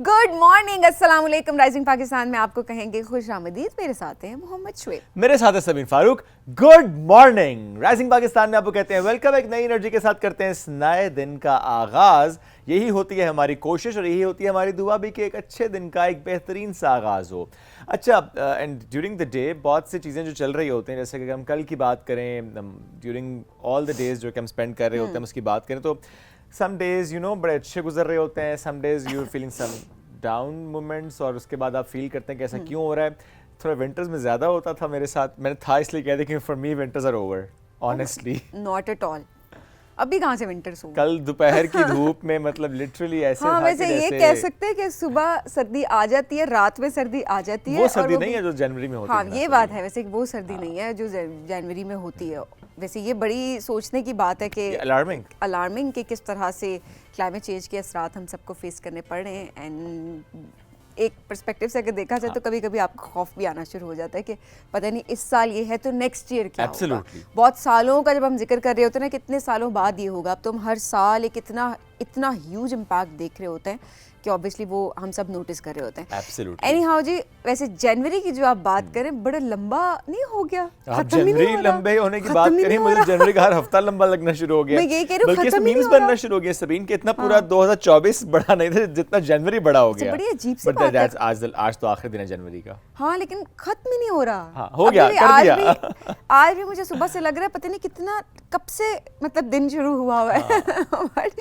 Good morning, अस्सलाम वालेकुम। Rising Pakistan में आपको कहेंगे खुश आमदीद। मेरे साथ हैं मोहम्मद शुएब, मेरे साथ है Sabeen Farooq. Good morning. Rising Pakistan में आपको कहते हैं वेलकम। एक नई एनर्जी के साथ करते हैं इस नए दिन का आगाज। यही होती है हमारी कोशिश और यही होती है हमारी दुआ भी कि एक अच्छे दिन का एक बेहतरीन सा आगाज हो। अच्छा, एंड ड्यूरिंग द डे बहुत सी चीज़ें जो चल रही होती हैं, जैसे कि हम कल की बात करें, ड्यूरिंग ऑल द डेज जो कि हम स्पेंड कर रहे होते हैं उसकी बात करें तो सम डेज बड़े अच्छे गुजर रहे होते हैं, some days you feeling some down moments, और उसके बाद आप फील करते हैं कि ऐसा क्यों हो रहा है। थोड़ा विंटर्स में ज़्यादा होता था मेरे साथ, मैंने था इसलिए कह दिया कि for me winters are over honestly. Not at all. अभी कहाँ से विंटर्स हुआ? कल दोपहर की धूप में मतलब लिटरली ऐसे हाँ, था वैसे कि ये जैसे कह सकते हैं कि सुबह सर्दी आ जाती है, रात में सर्दी आ जाती है। वो सर्दी और नहीं है जो जनवरी में होती हाँ, है। ये बात है। वैसे वो सर्दी नहीं है जो जनवरी में होती है। वैसे ये बड़ी सोचने की बात है कि अलार्मिंग कि किस तरह से क्लाइमेट चेंज के असरात हम सबको फेस करने पड़ रहे हैं। एंड एक पर्सपेक्टिव से अगर देखा जाए तो कभी कभी आपको खौफ भी आना शुरू हो जाता है कि पता नहीं इस साल ये है तो नेक्स्ट ईयर क्या होगा। बहुत सालों का जब हम जिक्र कर रहे होते हैं ना, कितने सालों बाद ये होगा। अब तो हम हर साल एक इतना ह्यूज इम्पैक्ट देख रहे होते हैं कि ऑब्वियसली वो हम सब नोटिस कर रहे होते हैं। Absolutely. एनी हाउ जी, वैसे जनवरी की जो आप बात करें, बड़ा लंबा नहीं हो गया? आप जनवरी लंबे होने की बात करें, मुझे जनवरी का हर हफ्ता लंबा लगना शुरू हो गया। मैं ये कह रही हूं, बल्कि मीम्स बनना शुरू हो गया सबीन के, इतना पूरा 2024 बड़ा नहीं था जितना जनवरी बड़ा हो गया। बड़ी अजीब सी बात है। आज तो आखिरी दिन है जनवरी का। हाँ, लेकिन खत्म ही नहीं हो रहा। हाँ, हो गया, कर दिया। आज भी मुझे सुबह से लग रहा है पता नहीं कितना कब से मतलब दिन शुरू हुआ हुआ है। बट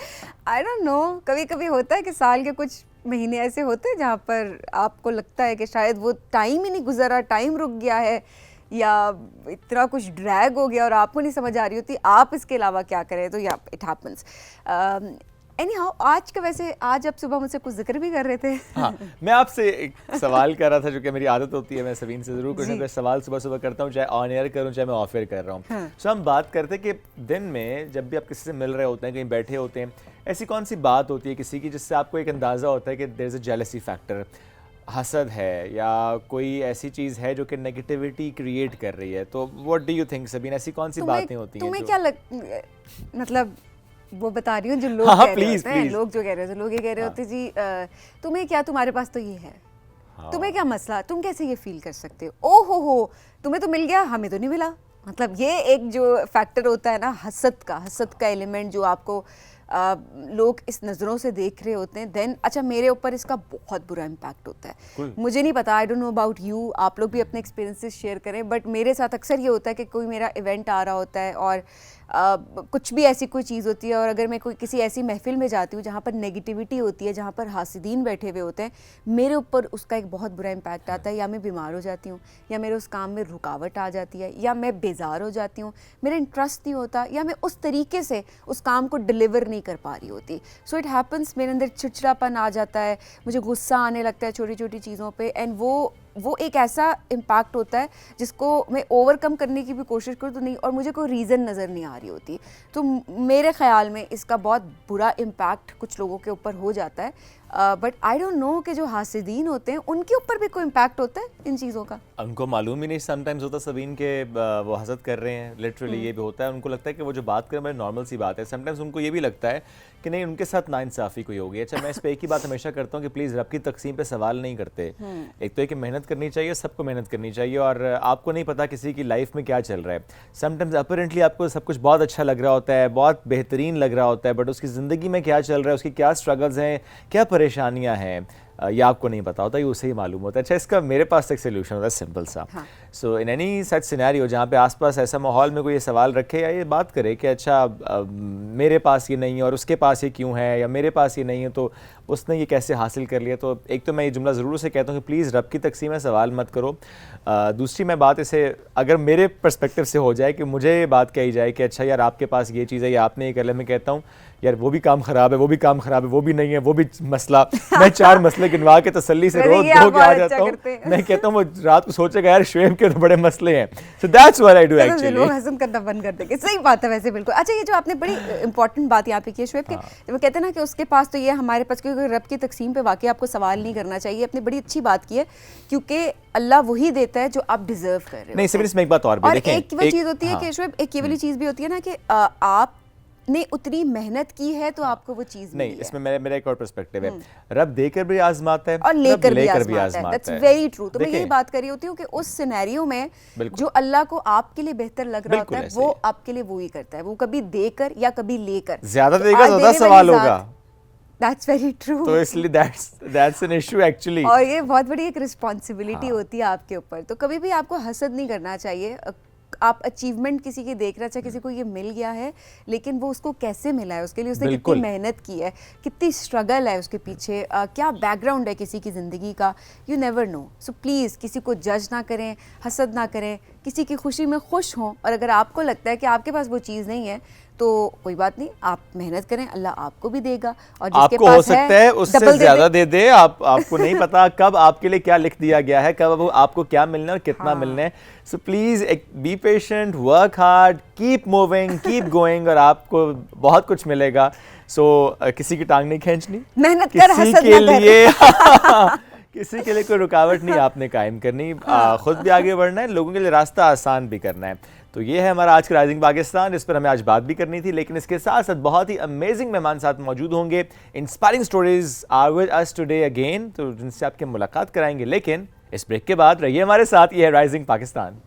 आई डोंट नो, कभी कभी होता है कि साल के कुछ महीने ऐसे होते हैं जहाँ पर आपको लगता है कि शायद वो टाइम ही नहीं गुजरा, टाइम रुक गया है या इतना कुछ ड्रैग हो गया और आपको नहीं समझ आ रही होती आप इसके अलावा क्या करें। तो या इट हैपेंस। एनी हाउ, आज का वैसे आज आप सुबह मुझसे कुछ जिक्र भी कर रहे थे। हाँ, मैं आपसे एक सवाल कर रहा था जो कि मेरी आदत होती है, मैं सबीन से ज़रूर कुछ सवाल सुबह सुबह करता हूँ, चाहे ऑन एयर करूँ चाहे मैं ऑफ एयर कर रहा हूँ। सो हम बात करते हैं कि दिन में जब भी आप किसी से मिल रहे होते हैं, कहीं बैठे होते हैं, ऐसी कौन सी बात होती है किसी की जिससे आपको एक अंदाज़ा होता है कि there is a jealousy factor, हसद है या कोई ऐसी चीज़ है जो कि नेगेटिविटी क्रिएट कर रही है। तो what do you think Sabeen, ऐसी कौन सी बातें होती हैं? तुम्हें क्या मतलब वो बता रही हूँ जो लोग कह रहे होते हैं, लोग जो कह रहे होते हैं, लोग ये कह रहे होते जी तुम्हें क्या, तुम्हारे पास तो ये है, तुम्हें क्या मसला, तुम कैसे ये फील कर सकते हो, ओ हो तुम्हें तो मिल गया, हमें तो नहीं मिला। मतलब ये एक जो फैक्टर होता है ना, हसद का एलिमेंट जो आपको लोग इस नज़रों से देख रहे होते हैं। देन अच्छा, मेरे ऊपर इसका बहुत बुरा इम्पैक्ट होता है। मुझे नहीं पता, I don't know about you, आप लोग भी अपने एक्सपीरियंसेस शेयर करें, बट मेरे साथ अक्सर ये होता है कि कोई मेरा इवेंट आ रहा होता है और कुछ भी ऐसी कोई चीज़ होती है और अगर मैं कोई किसी ऐसी महफिल में जाती हूँ जहाँ पर नेगेटिविटी होती है, जहाँ पर हासिदीन बैठे हुए होते हैं, मेरे ऊपर उसका एक बहुत बुरा इम्पैक्ट आता है। या मैं बीमार हो जाती हूँ, या मेरे उस काम में रुकावट आ जाती है, या मैं बेजार हो जाती हूँ, मेरा इंटरेस्ट नहीं होता, या मैं उस तरीके से उस काम को डिलीवर नहीं कर पा रही होती। सो इट हैपन्स, मेरे अंदर चिड़चिड़ापन आ जाता है, मुझे गुस्सा आने लगता है छोटी छोटी चीज़ों पे। एंड वो एक ऐसा इम्पैक्ट होता है जिसको मैं ओवरकम करने की भी कोशिश करूँ तो नहीं, और मुझे कोई रीज़न नज़र नहीं आ रही होती। तो मेरे ख़्याल में इसका बहुत बुरा इम्पैक्ट कुछ लोगों के ऊपर हो जाता है। बट आई डोंट नो कि जो हासिदीन होते हैं उनके ऊपर भी कोई इम्पैक्ट होता है इन चीज़ों का। उनको मालूम ही नहीं समटाइम्स होता सबीन के वो हसद कर रहे हैं। लिटरली ये भी होता है, उनको लगता है कि वो जो बात कर रहे हैं नॉर्मल सी बात है। समटाइम्स उनको ये भी लगता है कि नहीं, उनके साथ नाइंसाफ़ी कोई होगी। अच्छा, मैं इस पर एक ही बात हमेशा करता हूँ कि प्लीज़ रब की तकसीम पे सवाल नहीं करते। एक तो एक मेहनत करनी चाहिए, सबको मेहनत करनी चाहिए, और आपको नहीं पता किसी की लाइफ में क्या चल रहा है। समटाइम्स अपरेंटली आपको सब कुछ बहुत अच्छा लग रहा होता है, बहुत बेहतरीन लग रहा होता है, बट उसकी ज़िंदगी में क्या चल रहा है, उसकी क्या स्ट्रगल्स हैं, क्या परेशानियाँ हैं, ये आपको नहीं पता होता, ये उसे ही मालूम होता है। अच्छा, इसका मेरे पास एक सोल्यूशन होता है सिंपल सा। सो इन एनी सच सिनेरियो जहाँ पे आसपास ऐसा माहौल में कोई ये सवाल रखे या ये बात करे कि अच्छा मेरे पास ये नहीं है और उसके पास ये क्यों है, या मेरे पास ये नहीं है तो उसने ये कैसे हासिल कर लिया, तो एक तो मैं ये जुमला ज़रूर से कहता हूँ कि प्लीज़ रब की तकसीम में सवाल मत करो। दूसरी मैं बात इसे अगर मेरे पर्सपेक्टिव से हो जाए कि मुझे ये बात कही जाए कि अच्छा यार आपके पास ये चीज़ है या आपने ये कर लिया, मैं कहता हूँ यार वो भी काम ख़राब है, वो भी काम ख़राब है, वो भी नहीं है, वो भी मसला। मैं 4 मसले गिनवा के तसल्ली से रोज धो के आ जाता हूँ। मैं कहता हूँ वो रात को सोचेगा यार शुएब के तो बड़े मसले हैं। So that's what I do actually. लोग हज़म करना बंद कर देंगे। सही बात है वैसे, बिल्कुल। अच्छा, ये जो आपने बड़ी इंपॉर्टेंट बात यहाँ पे की है शुएब के, वो कहते हैं ना कि उसके पास तो ये हमारे पास, क्योंकि रब की तकसीम पे वाकई आपको सवाल नहीं करना चाहिए। अपनी बड़ी अच्छी बात की है, क्योंकि अल्लाह वही देता है जो आप डिजर्व कर रहे हो। नहीं सिर्फ इसमें एक बात और भी देखें, एक वो चीज़ होती है कि शुएब, एक ये वाली चीज़ भी होती है ना कि आप ने उतनी मेहनत की है तो आपको वो चीज नहीं, मिली इसमें मेरा एक और पर्सपेक्टिव है। रब देकर भी आजमाता है और रब लेकर भी आजमाता आजमाता है। दैट्स है। Very true. तो मैं यही देखिए, बात कर रही होती हूँ कि उस सिनेरियो में बिल्कुल। जो अल्लाह को आपके लिए बेहतर लग रहा बिल्कुल होता है ऐसे वो ही। आपके लिए वो ही करता है, वो कभी देकर या कभी लेकर। ज्यादा तो देगा आज ज्यादा देने सवाल वाली होगा, दैट्स वेरी ट्रू। तो इसलिए दैट्स एन इशू एक्चुअली। और ये बहुत बड़ी एक रिस्पॉन्सिबिलिटी होती है आपके ऊपर। तो कभी भी आपको हसद नहीं करना चाहिए। आप अचीवमेंट किसी की देख रहे हैं, किसी को ये मिल गया है, लेकिन वो उसको कैसे मिला है, उसके लिए उसने कितनी बिल्कुल। मेहनत की है, कितनी स्ट्रगल है उसके पीछे, क्या बैकग्राउंड है किसी की ज़िंदगी का, you never know. So please किसी को जज ना करें, हसद ना करें, किसी की खुशी में खुश हों। और अगर आपको लगता है कि आपके पास वो चीज़ नहीं है तो कोई बात नहीं, आप मेहनत करें, अल्लाह आपको भी देगा। और जिसके आपको पास हो सकता है उससे डबल ज्यादा दे दे। आपको नहीं पता कब आपके लिए क्या लिख दिया गया है, कब आपको क्या मिलना है और कितना मिलना है। So please be patient, work hard, keep moving, keep going, और आपको बहुत कुछ मिलेगा। सो किसी की टांग नहीं खींचनी, मेहनत कर, किसी हसद के ना कर। लिए किसी के लिए कोई रुकावट नहीं आपने कायम करनी। खुद भी आगे बढ़ना है, लोगों के लिए रास्ता आसान भी करना है। तो ये है हमारा आज का राइजिंग पाकिस्तान, इस पर हमें आज बात भी करनी थी, लेकिन इसके साथ साथ बहुत ही अमेजिंग मेहमान साथ मौजूद होंगे। Inspiring stories are with us today again, तो जिनसे आपकी मुलाकात कराएंगे। लेकिन इस ब्रेक के बाद रहिए हमारे साथ। ये है rising Pakistan.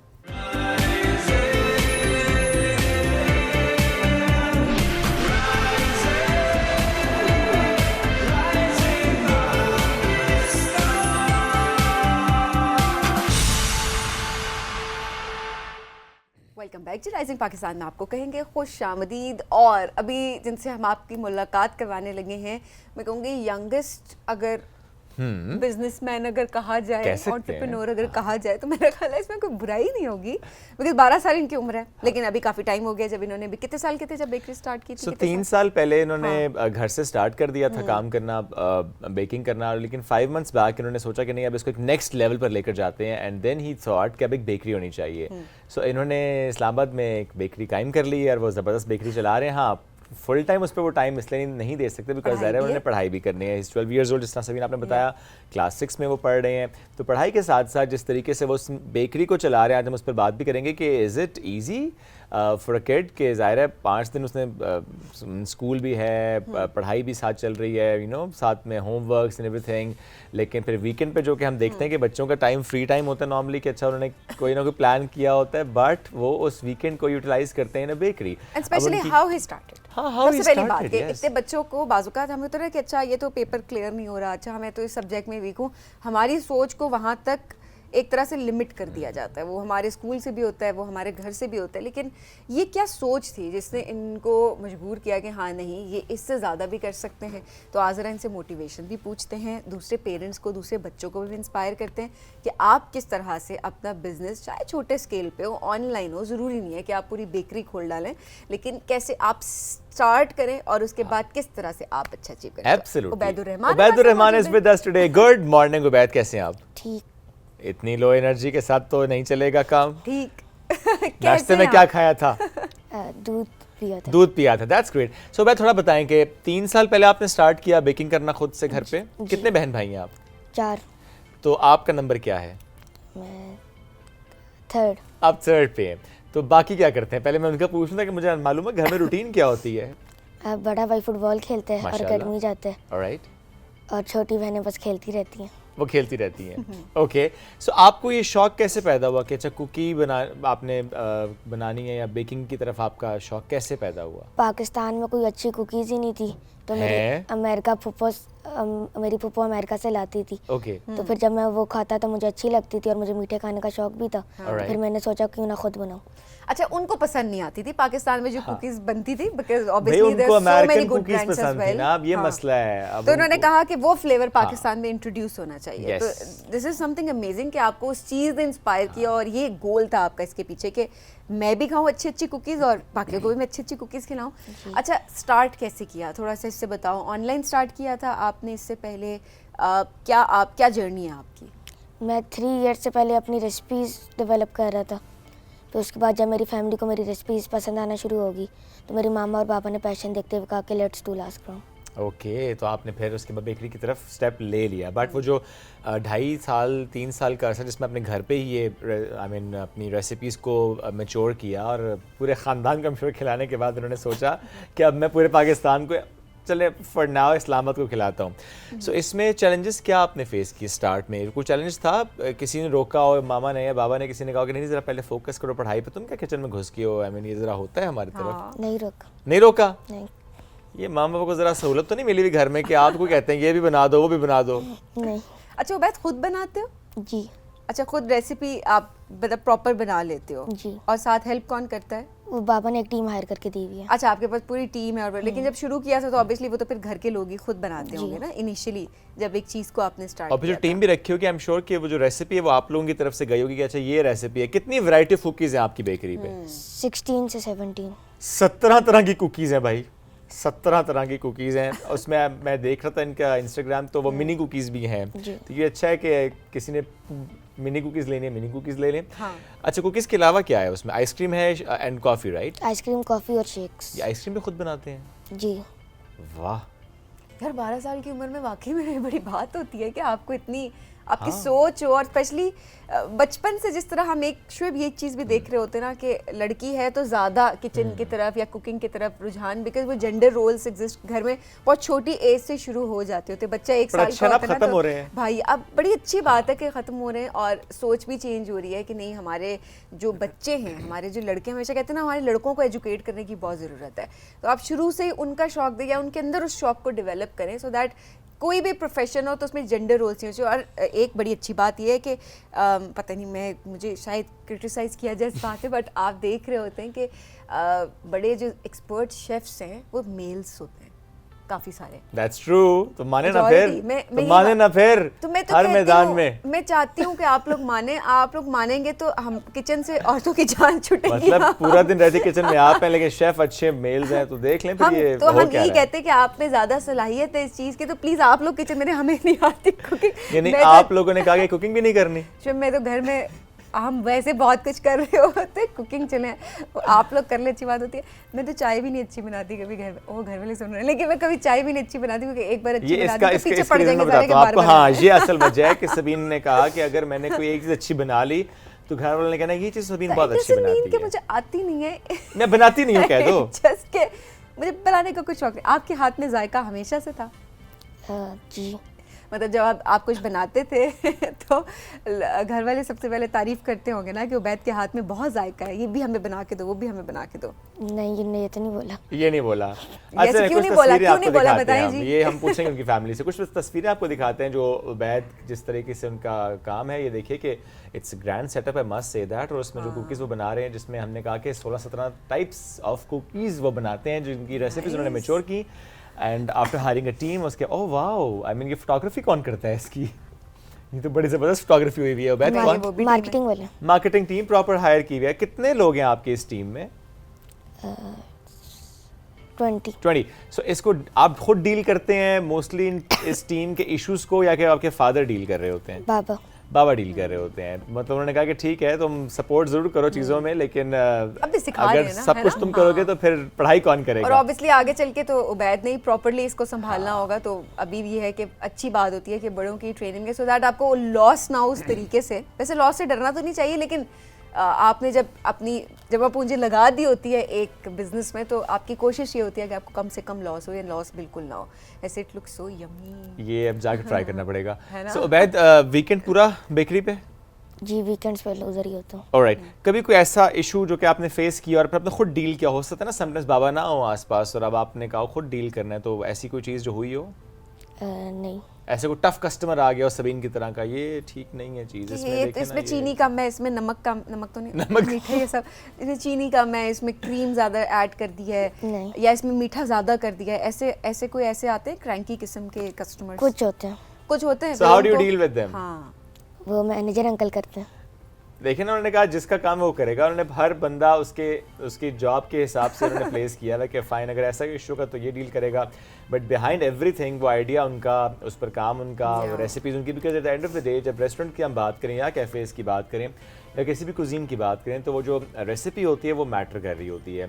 Welcome back to Rising Pakistan में आपको कहेंगे खुश आमदीद। और अभी जिनसे हम आपकी मुलाकात करवाने लगे हैं, मैं कहूँगी यंगेस्ट अगर बिजनेसमैन अगर कहा जाए, एंटरप्रेन्योर अगर कहा जाए, तो मेरा ख्याल है इसमें कोई बुराई नहीं होगी, बिकॉज 12 साल इनकी उम्र है। लेकिन अभी काफ़ी टाइम हो गया जब इन्होंने भी, कितने साल के थे जब बेकरी स्टार्ट की थी? 3 साल पहले इन्होंने घर से स्टार्ट कर दिया था काम करना, बेकिंग करना। लेकिन 5 मंथ्स बैक इन्होंने सोचा कि नहीं, अब इसको एक नेक्स्ट लेवल पर लेकर जाते हैं। एंड देन ही थॉट कि अब एक बेकरी होनी चाहिए। सो इन्होंने इस्लामाबाद में एक बेकरी कायम कर ली है और वो ज़बरदस्त बेकरी चला रहे हैं। हाँ, फुल टाइम उस पर वो टाइम इसलिए नहीं दे सकते बिकॉज ज़ाहिर है उन्होंने पढ़ाई भी करनी है। 12 ईयर्स ओल्ड, जिस तरह सभी आपने बताया, क्लास 6 में वो पढ़ रहे हैं। तो पढ़ाई के साथ साथ जिस तरीके से वो बेकरी को चला रहे हैं, आज हम उस पर बात भी करेंगे कि is it easy for a kid के ज़ाहिर है 5 दिन उसने स्कूल भी है, पढ़ाई भी साथ चल रही है, यू नो, साथ में होमवर्क्स एंड एवरीथिंग। लेकिन फिर वीकेंड पे जो कि हम देखते हैं कि बच्चों का टाइम फ्री टाइम होता है नॉर्मली, कि अच्छा उन्होंने कोई ना कोई प्लान किया होता है, बट वो उस वीकेंड को यूटिलाइज करते हैं in a bakery. Specially how he started. How he started, इतने बच्चों को बाजुकात हमें तो रहा कि अच्छा ये तो पेपर क्लियर नहीं हो रहा, अच्छा मैं तो इस सब्जेक्ट में वीक हूँ, हमारी सोच को वहाँ तक एक तरह से लिमिट कर दिया जाता है। वो हमारे स्कूल से भी होता है, वो हमारे घर से भी होता है। लेकिन ये क्या सोच थी जिसने इनको मजबूर किया कि हाँ नहीं, ये इससे ज़्यादा भी कर सकते हैं? तो आज ज़रा इनसे मोटिवेशन भी पूछते हैं, दूसरे पेरेंट्स को, दूसरे बच्चों को भी इंस्पायर करते हैं कि आप किस तरह से अपना बिजनेस, चाहे छोटे स्केल पे हो, ऑनलाइन हो, ज़रूरी नहीं है कि आप पूरी बेकरी खोल डालें, लेकिन कैसे आप स्टार्ट करें और उसके बाद किस तरह से आप अच्छा अचीव करें। Absolutely. Ubaidur Rahman is with us today. Good morning Ubaid, कैसे हैं आप? ठीक। इतनी लो एनर्जी के साथ तो नहीं चलेगा काम। ठीक। नाश्ते में क्या खाया था? दूध पिया था। दूध पिया था, दैट्स ग्रेट। सो मैं थोड़ा बताएं कि 3 साल पहले आपने स्टार्ट किया बेकिंग करना खुद से घर पे। कितने बहन भाई हैं आप? 4। तो आपका नंबर क्या है? मैं 3rd। आप 3rd पे हैं। तो बाकी क्या करते हैं? पहले मैं उनका पूछूं था कि मुझे मालूम है घर में रूटीन क्या होती है। बड़ा भाई फुटबॉल खेलते हैं और अकेडमी जाते हैं। ऑलराइट। और छोटी बहनें बस खेलती रहती हैं। वो खेलती रहती हैं। ओके। सो आपको ये शौक कैसे पैदा हुआ कि अच्छा कुकी आपने बनानी है, या बेकिंग की तरफ आपका शौक कैसे पैदा हुआ? पाकिस्तान में कोई अच्छी कुकीज़ ही नहीं थी, तो मेरी फुप्पो अमेरिका से लाती थी। ओके। तो फिर जब मैं वो खाता तो मुझे अच्छी लगती थी और मुझे मीठे खाने का शौक भी था। तो फिर मैंने सोचा क्यों ना खुद बनाऊं। अच्छा, उनको पसंद नहीं आती थी पाकिस्तान में जो कुकीज बनती थी, बिकॉज़ भाई ऑब्वियसली उनको अमेरिकन कुकीज पसंद थी ना, अब ये मसला है। अब तो उन्होंने कहा कि वो फ्लेवर पाकिस्तान में इंट्रोड्यूस होना चाहिए। तो दिस इज समथिंग अमेजिंग कि आपको उस चीज़ ने इंस्पायर किया, और ये गोल था आपका इसके पीछे कि मैं भी खाऊं अच्छी अच्छी कुकीज़ और बाकियों को भी मैं अच्छी अच्छी कुकीज़ खिलाऊं। अच्छा, स्टार्ट कैसे किया, थोड़ा सा इससे बताओ। ऑनलाइन स्टार्ट किया था आपने इससे पहले? क्या जर्नी है आपकी? मैं 3 ईयर से पहले अपनी रेसिपीज़ डेवलप कर रहा था। तो उसके बाद जब मेरी फैमिली को मेरी रेसिपीज़ पसंद आना शुरू होगी, तो मेरी मामा और पापा ने पैशन देखते हुए कहा कि let's do last ground. Okay तो आपने फिर उसके बाद बेकरी की तरफ स्टेप ले लिया, बट वो जो 2.5 साल 3 साल का अर्सा जिसमें अपने घर पे ही ये अपनी रेसिपीज़ को मैच्योर किया और पूरे ख़ानदान को मैच्योर खिलाने के बाद उन्होंने सोचा कि अब मैं पूरे पाकिस्तान को चले फॉर नाउ इस्लामाबाद को खिलाता हूँ। सो इसमें चैलेंजेस क्या आपने फेस किए स्टार्ट में? कोई चैलेंज था, किसी ने रोका हो, मामा ने या बाबा ने किसी ने कहा कि नहीं ज़रा पहले फोकस करो पढ़ाई पे, तुम क्या किचन में घुस गए हो? ये ज़रा होता है हमारी तरफ। नहीं रोका। नहीं रोका? नहीं। ये माँ बाप को ज़रा सहूलत तो नहीं मिली हुई घर में कि आपको कहते हैं ये भी बना दो वो भी बना दो? नहीं। अच्छा उबैद खुद बनाते हो? जी। अच्छा खुद रेसिपी आप मतलब प्रॉपर बना लेते हो? जी। और साथ हेल्प कौन करता है? वो बाबा ने एक टीम हायर करके दी हुई है। अच्छा आपके पास पूरी टीम है। और लेकिन जब शुरू किया था तो ऑब्वियसली वो तो फिर घर के लोग ही खुद बनाते होंगे ना इनिशियली, जब एक चीज़ को आपने स्टार्ट और फिर जो टीम भी रखी होगी, आई एम श्योर कि वो जो रेसिपी है वो आप लोगों की तरफ से गई होगी कि अच्छा ये रेसिपी है। कितनी वैरायटी ऑफ कुकीज़ हैं आपकी बेकरी पे? 16 से 17। 17 तरह की कुकीज़ हैं भाई, 17 तरह की कुकीज़ हैं। उसमें मैं देख रहा था इनका इंस्टाग्राम, तो वो मिनी कुकीज़ भी हैं। तो ये अच्छा है कि किसी ने मिनी कुकीज़ लेनी है मिनी कुकीज़ ले लें। हाँ। अच्छा कुकीज़ के अलावा क्या है उसमें? आइसक्रीम है and coffee, right? Ice cream, coffee और शेक्स। ये आइसक्रीम भी खुद बनाते हैं? जी। वाह यार 12 साल की उम्र में वाकई में बड़ी बात होती है कि आपको इतनी आपकी सोच हो। और स्पेशली बचपन से जिस तरह हम एक शुभ ये चीज़ भी देख रहे होते हैं ना कि लड़की है तो ज़्यादा किचन की तरफ या कुकिंग की तरफ रुझान, बिकॉज वो जेंडर रोल्स एग्जिस्ट घर में बहुत छोटी एज से शुरू हो जाते होते। बच्चा 1 साल का होता है ना हो रहे हैं भाई, अब बड़ी अच्छी बात है कि ख़त्म हो रहे हैं और सोच भी चेंज हो रही है कि नहीं हमारे जो बच्चे हैं, हमारे जो लड़के, हमेशा कहते हैं ना हमारे लड़कों को एजुकेट करने की बहुत ज़रूरत है। तो आप शुरू से ही उनका शौक दें या उनके अंदर उस शौक को डेवलप करें, सो दैट कोई भी प्रोफेशन हो तो उसमें जेंडर रोल्स नहीं होते। और एक बड़ी अच्छी बात यह है कि पता नहीं मुझे शायद क्रिटिसाइज़ किया जाए इस बात पे, बट आप देख रहे होते हैं कि बड़े जो एक्सपर्ट शेफ्स हैं वो मेल्स होते हैं काफ़ी सारे। That's true। तो माने ना फिर, तो माने ना फिर तो मैं तो हर मैदान में। मैं चाहती हूँ कि आप लोग माने, आप लोग मानेंगे तो हम किचन से औरतों की जान छुटेगी। मतलब पूरा दिन रहते किचन में आप हैं लेकिन शेफ अच्छे मेल्स हैं, तो देख लें फिर ये तो हम यही कहते हैं कि आप में ज्यादा सलाहियत है इस चीज की, तो प्लीज आप लोग किचन में, हमें नहीं आती कुकिंग। यानी आप लोगों ने कहा कि कुकिंग भी नहीं करनी? मैं तो घर में हम वैसे बहुत कुछ कर रहे होते, कुकिंग चले आप लोग कर ले अच्छी बात होती है। मैं तो चाय भी नहीं अच्छी बनाती कभी घर में, वो घर वाले सुन रहे हैं, लेकिन मैं कभी चाय भी नहीं अच्छी बनाती क्योंकि एक बार अच्छी बनाती तो पीछे पड़ जाएंगे सारे के बार बार। हाँ ये असल वजह है कि सबीन ने कहा कि अगर मैंने कोई एक चीज अच्छी बना ली तो घर वालों ने कहना ये चीज सबीन बहुत अच्छी बनाती है। मुझे आती नहीं है, मैं बनाती नहीं हूँ कह दो। जस्ट के मुझे बनाने का कुछ शौक नहीं। आपके हाथ में जायका हमेशा से था? जी। मतलब जब आप कुछ बनाते थे तो घर वाले सबसे पहले तारीफ करते होंगे ना कि उबैद के हाथ में बहुत जायका है, ये भी हमें बना के दो, वो भी हमें बना के दो। नहीं ये तो नहीं बोला। ये नहीं बोला? अच्छा क्यों नहीं बोला बताइए जी। ये हम पूछेंगे उनकी फैमिली से। कुछ तस्वीरें आपको दिखाते हैं जो उबैद जिस तरीके से उनका काम है। ये देखिए कि it's grand setup, I must say that. और उसमें जो कुकीज़ वो बना रहे हैं, जिसमें हमने कहा कि 16-17 टाइप्स ऑफ कुकीज़ वो बनाते हैं, जिनकी रेसिपीज उन्होंने मैच्योर की। And after hiring a team उसके ओह वाओ, आई मीन ये फोटोग्राफी कौन करता है इसकी? ये तो बड़ी जबरदस्त फोटोग्राफी हुई हुई है। उबैद कौन? मार्केटिंग वाले। मार्केटिंग टीम प्रॉपर हायर की हुई है। कितने लोग हैं आपके इस टीम में? 20। सो इसको आप खुद डील करते हैं मोस्टली इस टीम के इश्यूज को, या कि आपके फादर डील कर रहे होते हैं? बाबा डील कर रहे होते हैं। मतलब उन्होंने कहा कि ठीक है तुम सपोर्ट जरूर करो चीजों में, लेकिन अगर सब कुछ तुम करोगे तो फिर पढ़ाई कौन करेगा? और ऑब्वियसली आगे चल के तो उबैद ने ही प्रॉपर्ली इसको संभालना होगा। तो अभी ये है कि अच्छी बात होती है कि बड़ों की ट्रेनिंग है, सो दैट आपको लॉस ना हो उस तरीके से। वैसे लॉस से डरना तो नहीं चाहिए, लेकिन आपने जब आप पूंजी लगा दी होती है एक बिजनेस में, तो आपकी कोशिश ये होती है कि आपको कम से कम लॉस हो या लॉस बिल्कुल ना हो। ऐसे इट लुक्स सो यम्मी। ये अब जाके ट्राई करना पड़ेगा। सो उबैद वीकेंड पूरा बेकरी पे? जी वीकेंड्स पे उधर ही होता हूँ। ऑलराइट। कभी कोई ऐसा इशू जो कि आपने फेस किया और फिर आपने खुद डील किया? हो सकता है ना समटाइम्स बाबा ना हो आसपास और अब आपने कहा खुद डील करना है, तो ऐसी कोई चीज़ जो हुई हो? नहीं। ऐसे कोई टफ कस्टमर आ गया और सबीन की तरह का ये ठीक नहीं है चीज़, इसमें चीनी कम है, इसमें नमक तो नहीं, मीठा ये सब, इसमें चीनी कम है, इसमें क्रीम ज़्यादा ऐड कर दी है, या इसमें मीठा ज़्यादा कर दिया है, ऐसे कोई ऐसे आते हैं क्रैंकी किस्म के कस्टमर्स? कुछ होते हैं। So how do you deal with them? हाँ वो मैनेजर अंकल करते हैं। देखिए ना, उन्होंने कहा जिसका काम है वो करेगा। उन्होंने हर बंदा उसकी जॉब के हिसाब से उन्होंने प्लेस किया है कि फाइन अगर ऐसा इशू का तो ये डील करेगा, बट बिहाइंड एवरीथिंग वो आइडिया उनका, उस पर काम उनका, रेसिपीज उनकी। Because at the end of the day जब रेस्टोरेंट की हम बात करें या कैफ़ेज़ की बात करें या किसी भी कुजीन की बात करें, तो वो जो रेसिपी होती है वो मैटर कर रही होती है।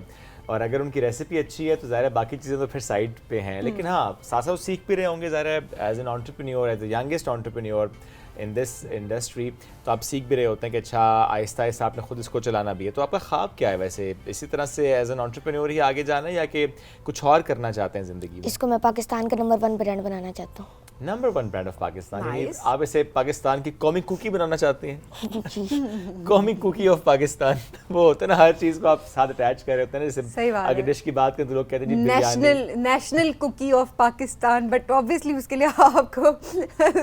और अगर उनकी रेसिपी अच्छी है तो ज़ाहिर है बाकी चीज़ें तो फिर साइड पे हैं, लेकिन हाँ साथ साथ सीख भी रहे होंगे ज़ाहिर है as an entrepreneur, as the youngest entrepreneur in this industry, तो आप सीख भी रहे होते हैं कि अच्छा आहिस्ता आहिस्ता आपने खुद इसको चलाना भी है। तो आपका ख्वाब क्या है वैसे, इसी तरह से एज एन एंटरप्रेन्योर ही आगे जाना है या कि कुछ और करना चाहते हैं ज़िंदगी में? इसको मैं पाकिस्तान का नंबर 1 ब्रांड बनाना चाहता हूँ। नंबर 1 ब्रांड ऑफ पाकिस्तान, यानी Nice. आप इसे पाकिस्तान की कौमी कुकी बनाना चाहते हैं? कौमी कुकी ऑफ पाकिस्तान वो होता है ना, हर चीज़ को आप साथ अटैच कर रहे होते हैं ना, सही जैसे बात अगर है। डिश की बात करें तो लोग कहते हैं जी biryani. National cookie of Pakistan, but obviously उसके लिए आपको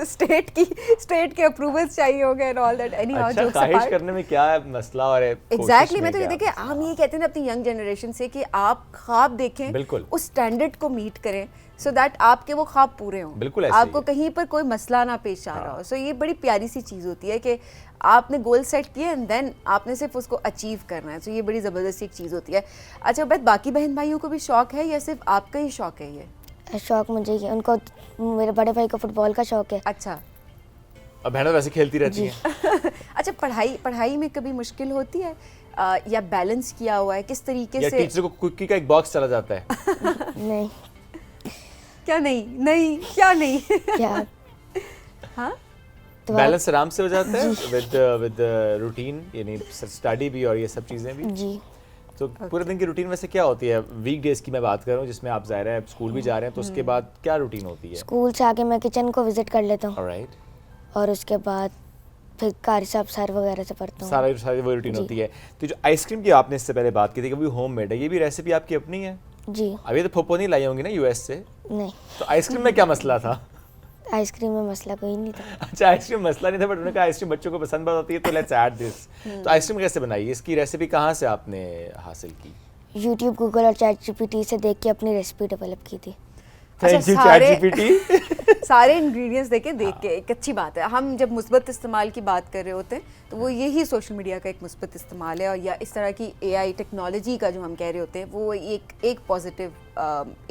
स्टेट के अप्रूवल्स चाहिए होंगे एंड ऑल दैट। एनीहाउ अच्छा, जोक्स ख्वाहिश अपार्ट, करने में क्या मसला और एग्जैक्टली मैं तो ये देखिए हम ये कहते हैं ना अपनी यंग जनरेशन से कि आप ख्वाब देखें, बिल्कुल। उस स्टैंडर्ड को मीट करें सो दैट आपके वो ख्वाब पूरे हों, बिल्कुल ऐसे ही आपको है। कहीं पर कोई मसला ना पेश आ रहा हो। सो ये बड़ी प्यारी सी चीज़ होती है कि आपने गोल सेट किए एंड देन आपने सिर्फ उसको अचीव करना है। सो ये बड़ी ज़बरदस्त एक चीज़ होती है। अच्छा बट बाकी बहन भाइयों को भी शौक है या सिर्फ आपका ही शौक है ये? शौक मुझे ये, उनको, मेरे बड़े भाई को फुटबॉल का शौक है। अच्छा अब बहनें वैसे खेलती रहती हैं अच्छा, पढ़ाई में कभी मुश्किल होती है या बैलेंस किया हुआ है किस तरीके या से? टीचर को कुकी का एक बॉक्स चला जाता है? नहीं। क्या नहीं क्या नहीं क्या? हाँ तो बैलेंस आराम से हो जाता है विद रूटीन, यानी स्टडी भी और ये सब चीज़ें भी। जी। तो पूरे दिन की रूटीन वैसे क्या होती है? वीक डेज की मैं बात कर रहा हूँ जिसमें आप ज़ाहिर है स्कूल भी जा रहे हैं, तो उसके बाद क्या रूटीन होती है? स्कूल से आके मैं किचन को विजिट कर लेता हूँ ऑलराइट, और उसके बाद फिर कारी साहब सर वगैरह से पढ़ता हूँ। सारी वो रूटीन जी। होती है। तो जो आइसक्रीम की आपने इससे पहले बात की थी कि वो होममेड है, ये भी रेसिपी आपकी अपनी है? जी। अभी तो फूफो नहीं लाई होंगी ना यूएस से? नहीं, तो आइसक्रीम में क्या मसला था? आइसक्रीम में मसला कोई नहीं था। अच्छा, आइसक्रीम मसला नहीं था, बट उन्होंने कहा आइसक्रीम बच्चों को पसंद बहुत होती है तो लेट्स ऐड दिस। तो आइसक्रीम कैसे बनाई, इसकी रेसिपी कहाँ से आपने हासिल की? यूट्यूब, गूगल और चैट जीपीटी से देख के अपनी रेसिपी डेवलप की थी। थैंक यू सारे- चैटजीपीटी। सारे इंग्रेडिएंट्स देख के एक अच्छी बात है। हम जब मुस्बत इस्तेमाल की बात कर रहे होते हैं तो वो यही सोशल मीडिया का एक मुस्बत इस्तेमाल है, और या इस तरह की एआई टेक्नोलॉजी का जो हम कह रहे होते हैं वो एक पॉजिटिव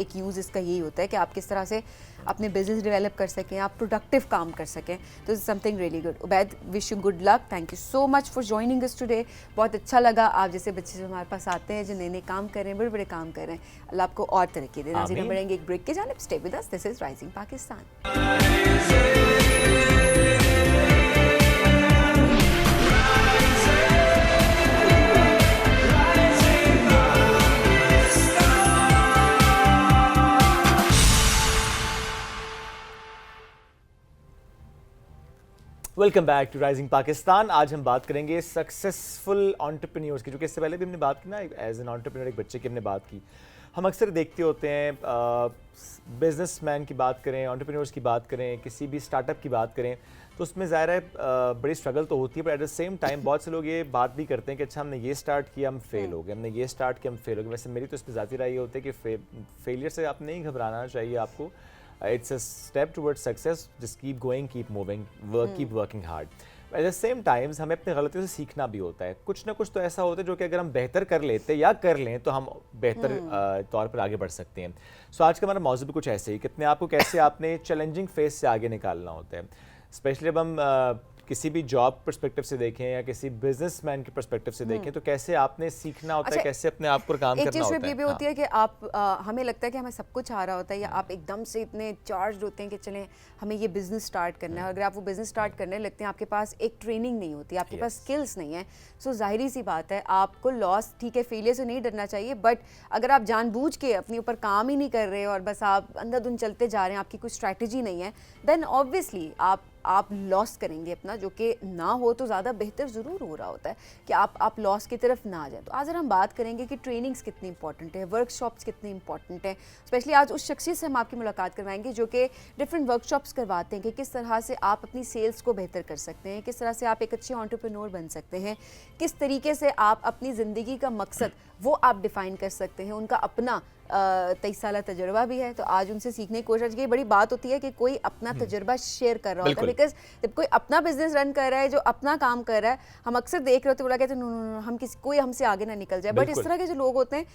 एक यूज़ इसका यही होता है कि आप किस तरह से अपने बिजनेस डेवलप कर सकें, आप प्रोडक्टिव काम कर सकें। तो is something really good. Ubaid, wish you good luck, thank you so much for joining us today. बहुत अच्छा लगा आप जैसे बच्चे जो हमारे पास आते हैं जो नए नए काम कर रहे हैं, बड़े बड़े काम कर रहे हैं, अल्लाह आपको और तरक्की दे। नाज़रीन, हम बढ़ेंगे एक ब्रेक के जानिब। Stay with us, this is Rising Pakistan. Welcome back to Rising Pakistan. आज हम बात करेंगे सक्सेसफुल एंटरप्रेन्योर्स की, जो कि इससे पहले भी हमने बात की ना, एज एन एंटरप्रेन्योर एक बच्चे की हमने बात की। हम अक्सर देखते होते हैं बिजनेसमैन की बात करें, एंटरप्रेन्योर्स की बात करें, किसी भी स्टार्टअप की बात करें, तो उसमें ज़ाहिर है बड़ी स्ट्रगल तो होती है, but at the same time बहुत से लोग ये बात भी करते हैं कि अच्छा हमने ये स्टार्ट किया, हम फेल हो गए, हमने ये स्टार्ट किया, हम फेल हो गए। वैसे मेरी तो इस पर ज़ाती राय ये होती है कि फेलियर से आप नहीं घबराना चाहिए आपको। It's a step towards success. Just keep going, keep moving, keep working hard. At the same times हमें अपनी गलतियों से सीखना भी होता है। कुछ ना कुछ तो ऐसा होता है जो कि अगर हम बेहतर कर लेते या कर लें तो हम बेहतर तौर पर आगे बढ़ सकते हैं। सो आज का हमारा मौजू भी कुछ ऐसे ही, कितने आपको कैसे आपने चैलेंजिंग फेज से आगे निकालना होता है। स्पेशली अब हम किसी भी जॉब पर्सपेक्टिव से देखें या किसी बिजनेसमैन के पर्सपेक्टिव से देखें, तो कैसे आपने सीखना होता है, अच्छा, कैसे अपने आप पर काम एक करना चीज़ होता है। ये भी होती है कि आप हमें लगता है कि हमें सब कुछ आ रहा होता है, या आप एकदम से इतने चार्ज होते हैं कि चलें हमें ये बिजनेस स्टार्ट करना है। और अगर आप वो बिजनेस स्टार्ट करने लगते हैं, आपके पास एक ट्रेनिंग नहीं होती, आपके पास स्किल्स नहीं है। सो जाहिर सी बात है आपको लॉस, ठीक है, फेलियर से नहीं डरना चाहिए, बट अगर आप जानबूझ के अपने ऊपर काम ही नहीं कर रहे और बस आप अंधाधुंध चलते जा रहे हैं, आपकी कोई स्ट्रैटेजी नहीं है, देन ऑब्वियसली आप लॉस करेंगे अपना, जो कि ना हो तो ज़्यादा बेहतर ज़रूर हो रहा होता है कि आप लॉस की तरफ ना जाए। तो आज हम बात करेंगे कि ट्रेनिंग्स कितनी इंपॉर्टेंट है, वर्कशॉप्स कितनी इंपॉर्टेंट है। स्पेशली आज उस शख्सियत से हम आपकी मुलाकात करवाएंगे जो कि डिफरेंट वर्कशॉप्स करवाते हैं कि किस तरह से आप अपनी सेल्स को बेहतर कर सकते हैं, किस तरह से आप एक अच्छे एंटरप्रेन्योर बन सकते हैं, किस तरीके से आप अपनी ज़िंदगी का मकसद वो आप डिफ़ाइन कर सकते हैं। उनका अपना 23 साल तजुर्बा भी है, तो आज उनसे सीखने की कोशिश की। बड़ी बात होती है कि कोई अपना तजुर्बा शेयर कर रहा होता है, बिकॉज जब कोई अपना बिजनेस रन कर रहा है, जो अपना काम कर रहा है, हम अक्सर देख रहे होते बोला कहते हैं हम किसी कोई हमसे आगे ना निकल जाए। बट इस तरह के जो लोग होते हैं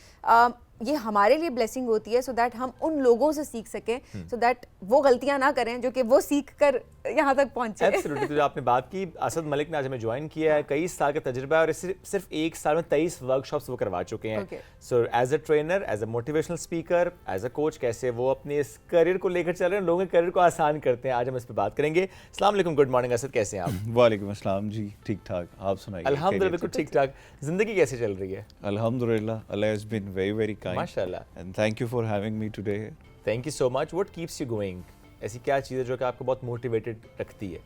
ये हमारे लिए ब्लेसिंग होती है, सो दैट हम उन लोगों से सीख सकें, सो दैट वो गलतियां ना करें जो कि वो सीख कर यहाँ तक पहुंचे। एब्सोल्युटली। तो जो आपने बात की, असद मलिक ने आज हमें ज्वाइन किया है, कई साल का तजुर्बा है और सिर्फ एक साल में 23 वर्कशॉप्स वो करवा चुके हैं। So as a trainer, as a motivational speaker, as a coach, कैसे वो अपने इस करियर को लेकर चल रहे हैं, लोगों के करियर को आसान करते हैं, आज हम इस पर बात करेंगे। अस्सलाम वालेकुम, गुड मॉर्निंग असद, कैसे हैं आप? वालेकुम अस्सलाम जी, ठीक ठाक, आप सुनाइए? अल्हम्दुलिल्लाह बिल्कुल ठीक ठाक। जिंदगी कैसे चल रही है? अल्हम्दुलिल्लाह, Allah has been very very kind, माशाल्लाह, and thank you for having me today. Thank you so much. What keeps you going? ऐसी क्या चीज़ है जो कि आपको बहुत मोटिवेटेड रखती है?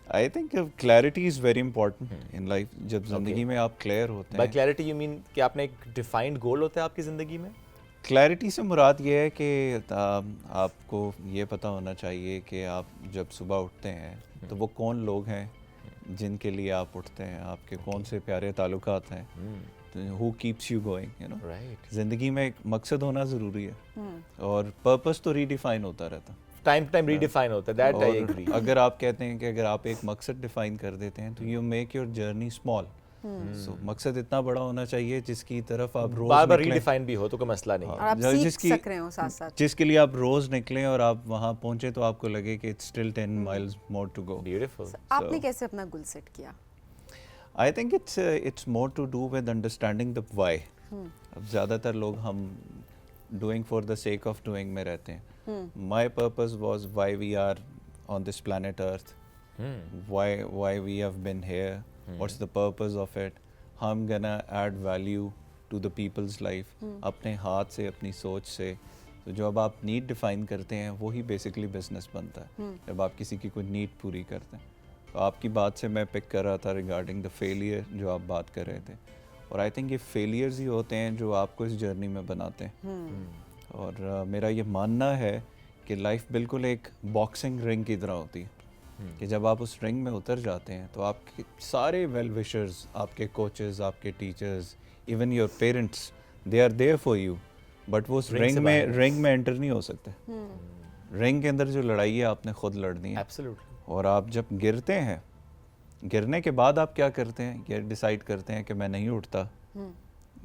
I think clarity is very important in life. जब ज़िंदगी में आप क्लियर होते बाय हैं, क्लैरिटी यू मीन कि आपने एक डिफाइंड गोल होता है आपकी ज़िंदगी में? क्लैरिटी से मुराद ये है कि आपको ये पता होना चाहिए कि आप जब सुबह उठते हैं तो वो कौन लोग हैं जिनके लिए आप उठते हैं, आपके कौन से प्यारे ताल्लुकात हैं, who keeps you going, you know. Right. ज़िंदगी में एक मकसद होना ज़रूरी है और पर्पस तो रीडिफाइन होता रहता है। टाइम टू टाइम रीडिफाइन होता है, दैट आई एग्री। अगर आप कहते हैं कि अगर आप एक मकसद डिफाइन कर देते हैं तो you make your journey small. So मकसद इतना बड़ा होना चाहिए जिसकी तरफ आप रोज बार बार निकलें, रीडिफाइन भी हो तो कोई मसला नहीं है। और आप जो सीख जिसकी- सक रहे हो साथ साथ। जिसके लिए आप रोज निकलें और आप वहाँ पहुँचे तो आपको लगे कि it's still 10 miles more to go. Beautiful. आपने कैसे अपना गोल सेट किया? I think it's more to do with understanding the why. अब ज़्यादातर लोग हम doing for the sake of doing में रहते हैं। My purpose was why we are on this planet earth, why we have been here, what's the purpose of it, how I'm gonna add value to the people's life, अपने हाथ से, अपनी सोच से। तो जब आप नीड डिफाइन करते हैं वही बेसिकली बिजनेस बनता है, जब आप किसी की कोई नीड पूरी करते हैं। तो आपकी बात से मैं पिक कर रहा था रिगार्डिंग द फेलियर जो आप बात कर रहे थे, और आई थिंक ये फेलियर्स ही होते हैं जो आपको इस जर्नी में बनाते हैं। और मेरा ये मानना है कि लाइफ बिल्कुल एक बॉक्सिंग रिंग की तरह होती है कि जब आप उस रिंग में उतर जाते हैं तो आपके सारे वेल विशर्स, आपके कोचेस, आपके teachers, even your parents, they are there for you, but वो उस रिंग में एंटर नहीं हो सकते। रिंग के अंदर जो लड़ाई है आपने खुद लड़नी है। एब्सोल्युटली। और आप जब गिरते हैं, गिरने के बाद आप क्या करते हैं, ये डिसाइड करते हैं कि मैं नहीं उठता,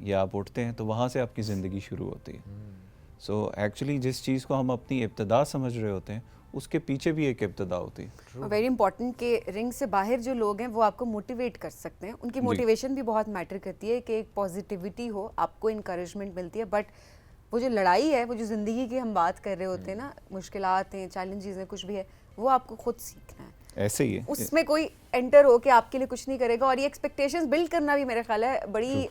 या आप उठते हैं, तो वहाँ से आपकी ज़िंदगी शुरू होती है। सो एक्चुअली जिस चीज़ को हम अपनी इब्तिदा समझ रहे होते हैं उसके पीछे भी एक इब्तिदा होती है। वेरी इंपॉर्टेंट कि रिंग से बाहर जो लोग हैं वो आपको मोटिवेट कर सकते हैं, उनकी मोटिवेशन भी बहुत मैटर करती है कि एक पॉजिटिविटी हो, आपको इंकरेजमेंट मिलती है। बट वो जो लड़ाई है, वो जो ज़िंदगी की हम बात कर रहे होते हैं ना, मुश्किलात हैं, चैलेंजेस हैं, कुछ भी है, वो आपको खुद सीखना है। ऐसे ही है, उसमें कोई एंटर हो के आपके लिए कुछ नहीं करेगा। और ये एक्सपेक्टेशंस बिल्ड करना भी मेरा ख्याल है बड़ी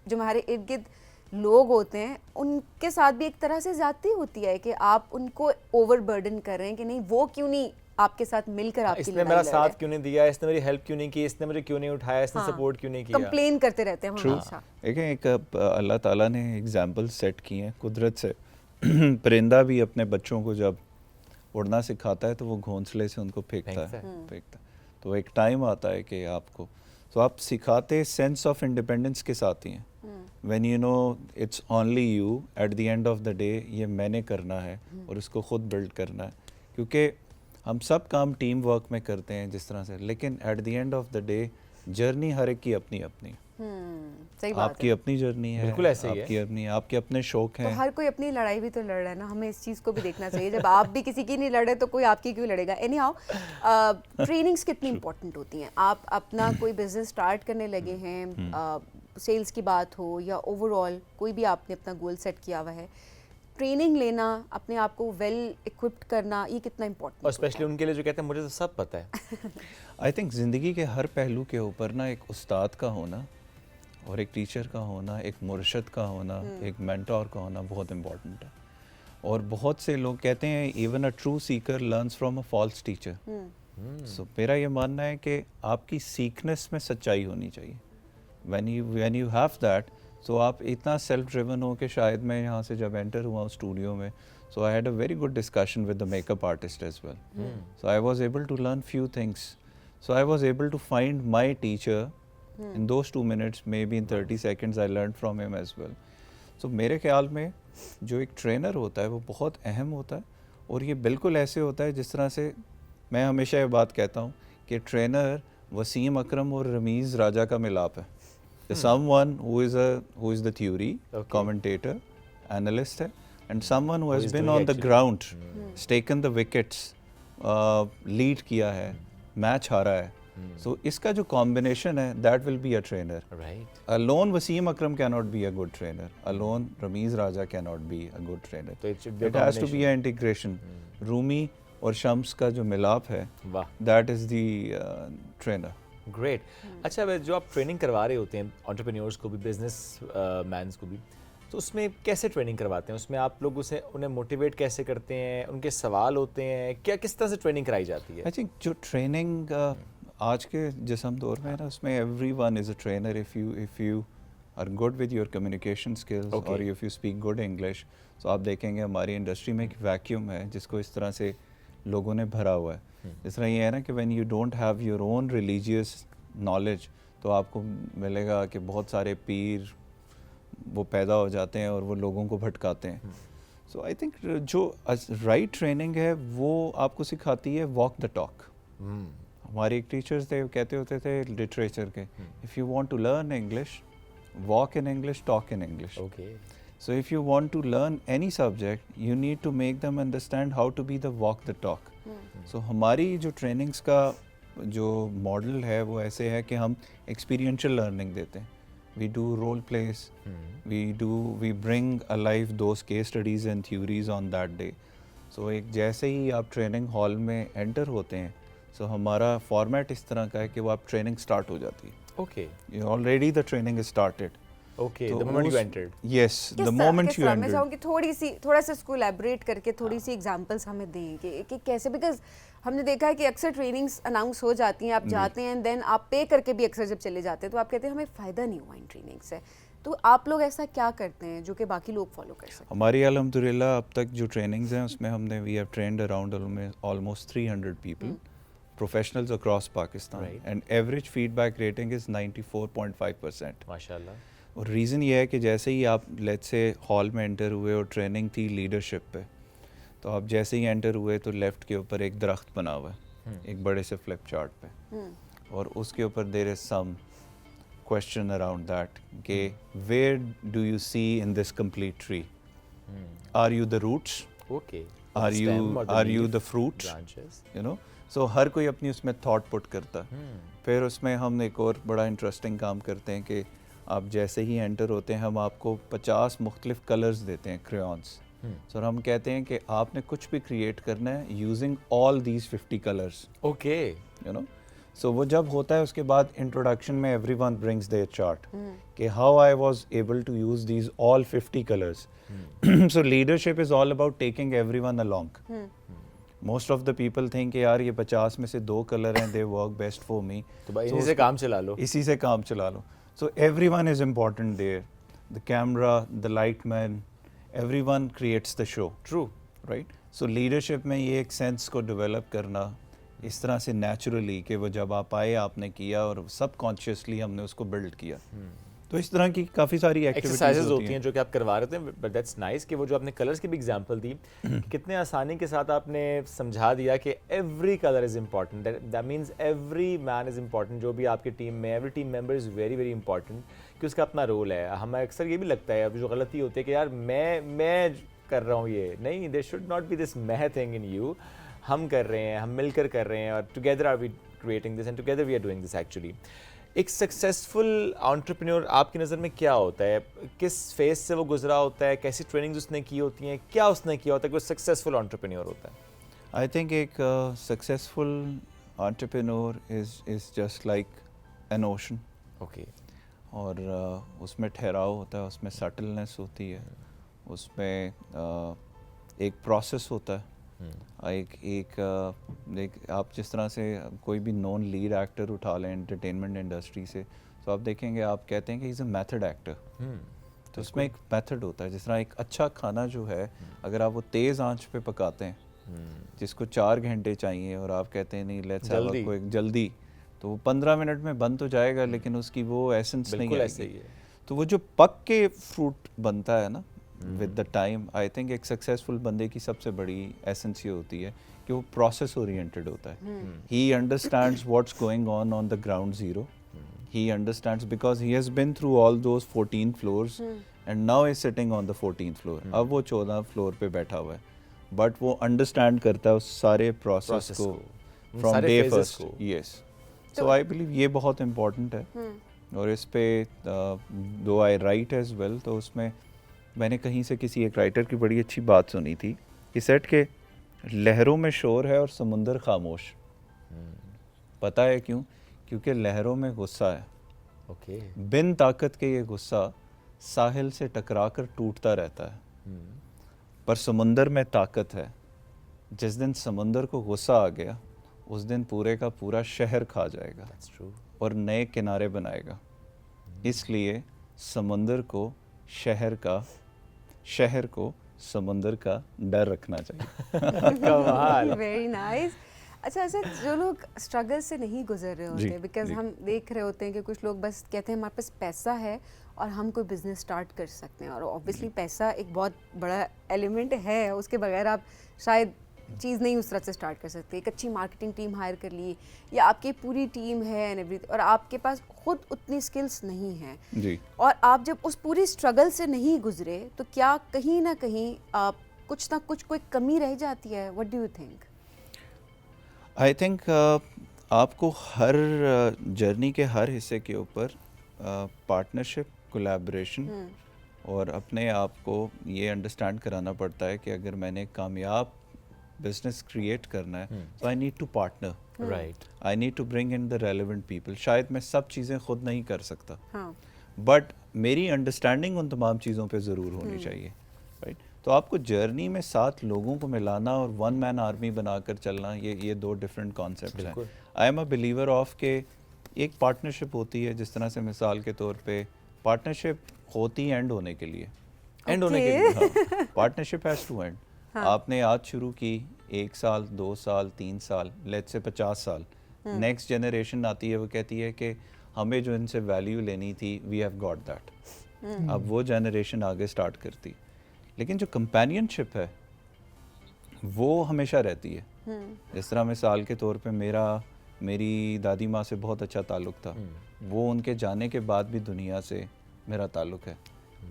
जो हमारे इर्द गिर्द लोग होते हैं उनके साथ भी एक तरह से ज्यादती होती है कि आप उनको ओवरबर्डन कर रहे हैं कि नहीं, वो क्यों नहीं आपके साथ मिलकर आपकी इसने मेरा साथ क्यों नहीं दिया, इसने मेरी हेल्प क्यों नहीं की, इसने मुझे क्यों नहीं उठाया, इसने सपोर्ट क्यों नहीं किया। कंप्लेन करते रहते हैं हम हमेशा। देखिए, एक अल्लाह ताला ने एग्जाम्पल सेट किए हैं कुदरत से। परिंदा भी अपने बच्चों को जब उड़ना सिखाता है तो वो घोंसले से उनको फेंकता है। तो एक टाइम आता है कि आपको, तो आप सिखाते सेंस ऑफ इंडिपेंडेंस के साथ ही हैं। When you know it's only you, eight the end of the day ये मैंने करना है और इसको खुद बिल्ड करना है, क्योंकि हम सब काम टीम वर्क में करते हैं जिस तरह से, लेकिन at the end of the day journey हर एक की अपनी अपनी। सही बात आपकी है। अपनी जर्नी है, बिल्कुल ऐसे ही है। आपकी अपनी, आपके अपने शौक तो हैं। हर कोई अपनी लड़ाई भी तो लड़ रहा है ना, हमें इस चीज़ को भी देखना चाहिए। जब आप भी किसी की नहीं लड़े तो कोई आपकी क्यों लड़ेगा। एनी हाउ, ट्रेनिंग्स कितनी इंपॉर्टेंट होती हैं? आप अपना कोई बिजनेस स्टार्ट करने लगे हैं, सेल्स की बात हो या ओवरऑल कोई भी आपने अपना गोल सेट किया हुआ है, ट्रेनिंग लेना, अपने आप को वेल इक्विप्ड करना, ये कितना इंपॉर्टेंट? और स्पेशली उनके लिए जो कहते हैं मुझे तो सब पता है। आई थिंक ज़िंदगी के हर पहलू के ऊपर ना एक उस्ताद का होना और एक टीचर का होना, एक मुर्शद का होना, एक मेंटोर का होना बहुत इम्पोर्टेंट है। और बहुत से लोग कहते हैं even a true seeker learns from a false teacher. So मेरा ये मानना है कि आपकी सीखनेस में सच्चाई होनी चाहिए। व्हेन यू हैव दैट, सो आप इतना सेल्फ ड्रिवन हो कि शायद मैं यहाँ से जब एंटर हुआ स्टूडियो में, so I had a very good discussion with the makeup artist as well. So I was able to learn few things, so I was able to find my teacher in those 2 minutes, maybe in 30 seconds I learned from him as well. So मेरे ख्याल में जो एक trainer होता है वो बहुत अहम होता है, और ये बिल्कुल ऐसे होता है जिस तरह से मैं हमेशा ये बात कहता हूँ कि ट्रेनर वसीम अकरम और रमीज़ राजा का मिलाप है। The someone who is the theory commentator analyst है and someone who has is been doing on the actually. Ground, taken the wickets, lead किया है, मैच हारा है. So इसका जो कॉम्बिनेशन है, that will be a trainer. Right. Alone Wasim Akram cannot be a good trainer. Alone Ramiz Raja cannot be a good trainer. So it should be a It has to be combination. an integration. Rumi और शम्स का जो मिलाप है, वाह, that is the trainer. Great. अच्छा, वह जो आप ट्रेनिंग करवा रहे होते हैं एंटरप्रेन्योर्स को भी, बिजनेस मैन्स को भी, तो उसमें कैसे ट्रेनिंग करवाते हैं? उसमें आप लोग उसे उन्हें मोटिवेट कैसे करते हैं? उनके सवाल होते हैं क्या? किस तरह से ट्रेनिंग कराई जाती है? I think जो ट्रेनिंग आज के जिसम दौर में है ना, उसमें everyone is a trainer if you are good with your communication skills Okay. or if you speak good English. So आप देखेंगे हमारी इंडस्ट्री में एक वैक्यूम है जिसको इस तरह से लोगों ने भरा हुआ है. इस तरह ये है ना कि when you don't have your own religious knowledge, तो आपको मिलेगा कि बहुत सारे पीर वो पैदा हो जाते हैं और वो लोगों को भटकाते हैं. सो आई थिंक जो राइट ट्रेनिंग है वो आपको सिखाती है वॉक द टॉक. हमारे एक टीचर्स थे, कहते होते थे लिटरेचर के, if you want to learn English, walk in English, talk in English. Okay. So if you want to learn any subject, you need to make them understand how to be the walk the talk. So हमारी जो trainings का जो model है वो ऐसे है कि हम experiential learning देते हैं. We do role plays, we bring alive those case studies and theories on that day. So एक जैसे ही आप training hall में enter होते हैं, so हमारा format इस तरह का है कि वो आप training start हो जाती है. Okay. Already the training is started. Okay. तो द मोमेंट यू उस- entered. Yes, the moment you मैं entered. चाहूँगी थोड़ा सा इसको एलैबोरेट करके थोड़ी सी एग्जांपल्स हमें दें कि कैसे, बिकॉज हमने देखा है कि अक्सर ट्रेनिंग्स अनाउंस हो जाती हैं, आप जाते हैं एंड देन आप पे करके भी अक्सर जब चले जाते हैं तो आप कहते हैं हमें फ़ायदा नहीं हुआ इन ट्रेनिंग से. तो आप लोग ऐसा क्या करते हैं जो कि बाकी लोग फॉलो कर सकें? हमारी अल्हम्दुलिल्लाह अब तक जो ट्रेनिंग्स हैं उसमें हमने we have trained around almost 300 people, professionals across Pakistan, Right. And average feedback rating is 94.5%. माशाल्लाह. और रीज़न ये है कि जैसे ही आप लेट्स से हॉल में एंटर हुए और ट्रेनिंग थी लीडरशिप पे, तो आप जैसे ही एंटर हुए तो लेफ़्ट के ऊपर एक दरख्त बना हुआ है एक बड़े से फ्लिप चार्ट पे, और उसके ऊपर there is some question around that कि where do you see in this complete tree? Are you the roots? Okay. Are you the fruit? Branches. You know, so हर कोई अपनी उसमें थॉट पुट करता है. फिर उसमें हम एक और बड़ा इंटरेस्टिंग काम करते हैं कि आप जैसे ही एंटर होते हैं हम आपको 50 मुख्तलिफ कलर्स देते हैं, क्रेयॉन्स. सो हम कहते हैं कि आपने कुछ भी क्रिएट करना है using all these 50 colours. Okay. You know, so वो जब होता है उसके बाद इंट्रोडक्शन में एवरीवन ब्रिंग्स देयर चार्ट कि how I was able to use these all 50 colours. So leadership is all about taking everyone along. Most of the people think यार ये 50 में से 2 कलर हैं, they work best for me, तो भाई इन्हीं से काम चला लो. इसी से काम चला लो. So everyone is important there, the camera, the light man, everyone creates the show. True. Right. So leadership में ये एक सेंस को डेवलप करना इस तरह से नेचुरली कि वो जब आप आए आपने किया और सबकॉन्शियसली हमने उसको बिल्ड किया. तो इस तरह की काफ़ी सारी एक्सरसाइजेज एक्टिविटीज होती हैं जो कि आप करवा रहे थे, बट दैट्स नाइस कि वो जो आपने कलर्स की भी एग्जांपल दी, कितने आसानी के साथ आपने समझा दिया कि every colour is important. That means every man is important. जो भी आपकी टीम में, every team member is very very important कि उसका अपना रोल है. हमें अक्सर ये भी लगता है, अब जो गलती होती है कि यार मैं कर रहा हूँ, ये नहीं, they should not be this मैं थिंग इन यू. हम कर रहे हैं, हम मिलकर कर रहे हैं, और together are we creating this and together we are doing this. Actually एक सक्सेसफुल एंटरप्रेन्योर आपकी नज़र में क्या होता है? किस फेज से वो गुजरा होता है? कैसी ट्रेनिंग्स उसने की होती हैं? क्या उसने किया होता है कि वो सक्सेसफुल एंटरप्रेन्योर होता है? आई थिंक एक successful entrepreneur is just like an ocean. Okay. और उसमें ठहराव होता है, उसमें सटलनेस होती है, उसमें एक प्रोसेस होता है. एक आप जिस तरह से कोई भी नॉन लीड एक्टर उठा लें एंटरटेनमेंट इंडस्ट्री से, तो आप देखेंगे आप कहते हैं कि इज़ अ मेथड एक्टर. तो उसमें एक मेथड होता है. जिस तरह एक अच्छा खाना जो है, अगर आप वो तेज़ आंच पे पकाते हैं जिसको 4 घंटे चाहिए और आप कहते हैं नहीं लेट्स हैव जल्दी. कोई जल्दी, तो वो 15 मिनट में बन तो जाएगा लेकिन उसकी वो एसेंस नहीं बिल्कुल ऐसे ही आएगी. है. तो वो जो पक के फ्रूट बनता है ना with the time, I think एक सक्सेसफुल बंदे की सबसे बड़ी एसेंस ये होती है कि वो प्रोसेस ओरिएंटेड होता है. He understands what's going on the ground zero. He understands because he has been through all those 14 floors and now is sitting on the 14th floor. अब वो 14th फ्लोर पे बैठा हुआ है, बट वो understand करता है उस सारे प्रोसेस को फ्रॉम सारे डे phases फर्स्ट. को. यस, सो आई बिलीव ये बहुत इम्पोर्टेंट है. और इस पे दो आई राइट एज वेल, तो उसमें मैंने कहीं से किसी एक राइटर की बड़ी अच्छी बात सुनी थी. कि सेट के लहरों में शोर है और समुंदर खामोश. पता है क्यों? क्योंकि लहरों में गुस्सा है. ओके. बिन ताकत के ये गुस्सा साहिल से टकरा कर टूटता रहता है. पर समुंदर में ताकत है. जिस दिन समुंदर को गुस्सा आ गया, उस दिन पूरे का पूरा शहर खा जाएगा That's true. और नए किनारे बनाएगा. इसलिए समुंदर को शहर को समुंदर का डर रखना चाहिए. कमाल. Very nice. अच्छा ऐसे जो लोग स्ट्रगल से नहीं गुजर रहे होते, बिकॉज जी. हम देख रहे होते हैं कि कुछ लोग बस कहते हैं हमारे पास पैसा है और हम कोई बिजनेस स्टार्ट कर सकते हैं, और ऑब्वियसली पैसा एक बहुत बड़ा एलिमेंट है, उसके बगैर आप शायद चीज़ नहीं उस तरह से स्टार्ट कर सकते. एक अच्छी मार्केटिंग टीम हायर कर ली या आपकी पूरी टीम है एंड एवरीथिंग, और आपके पास खुद उतनी स्किल्स नहीं हैं जी. और आप जब उस पूरी स्ट्रगल से नहीं गुजरे, तो क्या कहीं ना कहीं आप कुछ ना कुछ कोई कमी रह जाती है? What do you think? I think आपको हर जर्नी के हर हिस्से के ऊपर पार्टनरशिप, कोलैबोरेशन और अपने आप को ये अंडरस्टैंड कराना पड़ता है कि अगर मैंने कामयाब बिजनेस क्रिएट करना है तो I need to partner. Right. I need to bring in the relevant people. शायद मैं सब चीज़ें खुद नहीं कर सकता, हाँ. बट मेरी अंडरस्टैंडिंग उन तमाम चीज़ों पे ज़रूर होनी चाहिए. राइट. तो आपको जर्नी में 7 लोगों को मिलाना और 1 मैन आर्मी बनाकर चलना, ये 2 डिफरेंट कॉन्सेप्ट हैं. बिल्कुल. I am a believer of के एक पार्टनरशिप होती है, जिस तरह से मिसाल के तौर पे पार्टनरशिप होती एंड होने के लिए. एंड होने के लिए पार्टनरशिप हैज़ टू एंड. आपने आज शुरू की 1 साल, 2 साल, 3 साल, लेट्स से 50 साल, नेक्स्ट जनरेशन आती है, वो कहती है कि हमें जो इनसे वैल्यू लेनी थी, वी हैव गॉट दैट. अब वो जनरेशन आगे स्टार्ट करती. लेकिन जो कंपेनियनशिप है वो हमेशा रहती है. जिस तरह मिसाल के तौर पे मेरी दादी माँ से बहुत अच्छा ताल्लुक़ था, वो उनके जाने के बाद भी दुनिया से मेरा ताल्लुक़ है.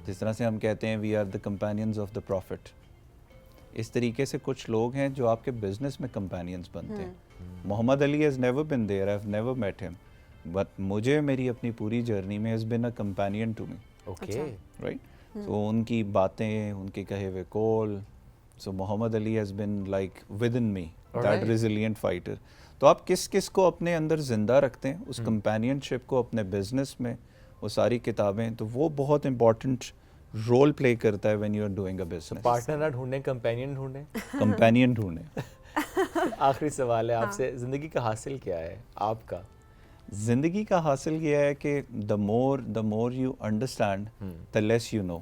जिस तरह से हम कहते हैं we are the companions of the prophet, इस तरीके से कुछ लोग हैं जो आपके बिजनेस में कंपेनियंस बनते हैं. Muhammad Ali has never been there, I have never met him, but मुझे मेरी अपनी पूरी जर्नी में has been a companion to me. Okay. Right. तो उनकी बातें, उनके कहे हुए कॉल, so Muhammad Ali has been like within me that resilient fighter. तो आप किस किस को अपने अंदर ज़िंदा रखते हैं, उस कंपेनियनशिप को अपने बिजनेस में, वो सारी किताबें, तो वो बहुत इंपॉर्टेंट रोल प्ले करता है when you are doing a business. Partner ना ढूंढें, कंपेनियन ढूंढें. कंपेनियन ढूंढें. आखिरी सवाल है आपसे, जिंदगी का हासिल क्या है आपका? ज़िंदगी का हासिल ये है कि the more you understand the less you know.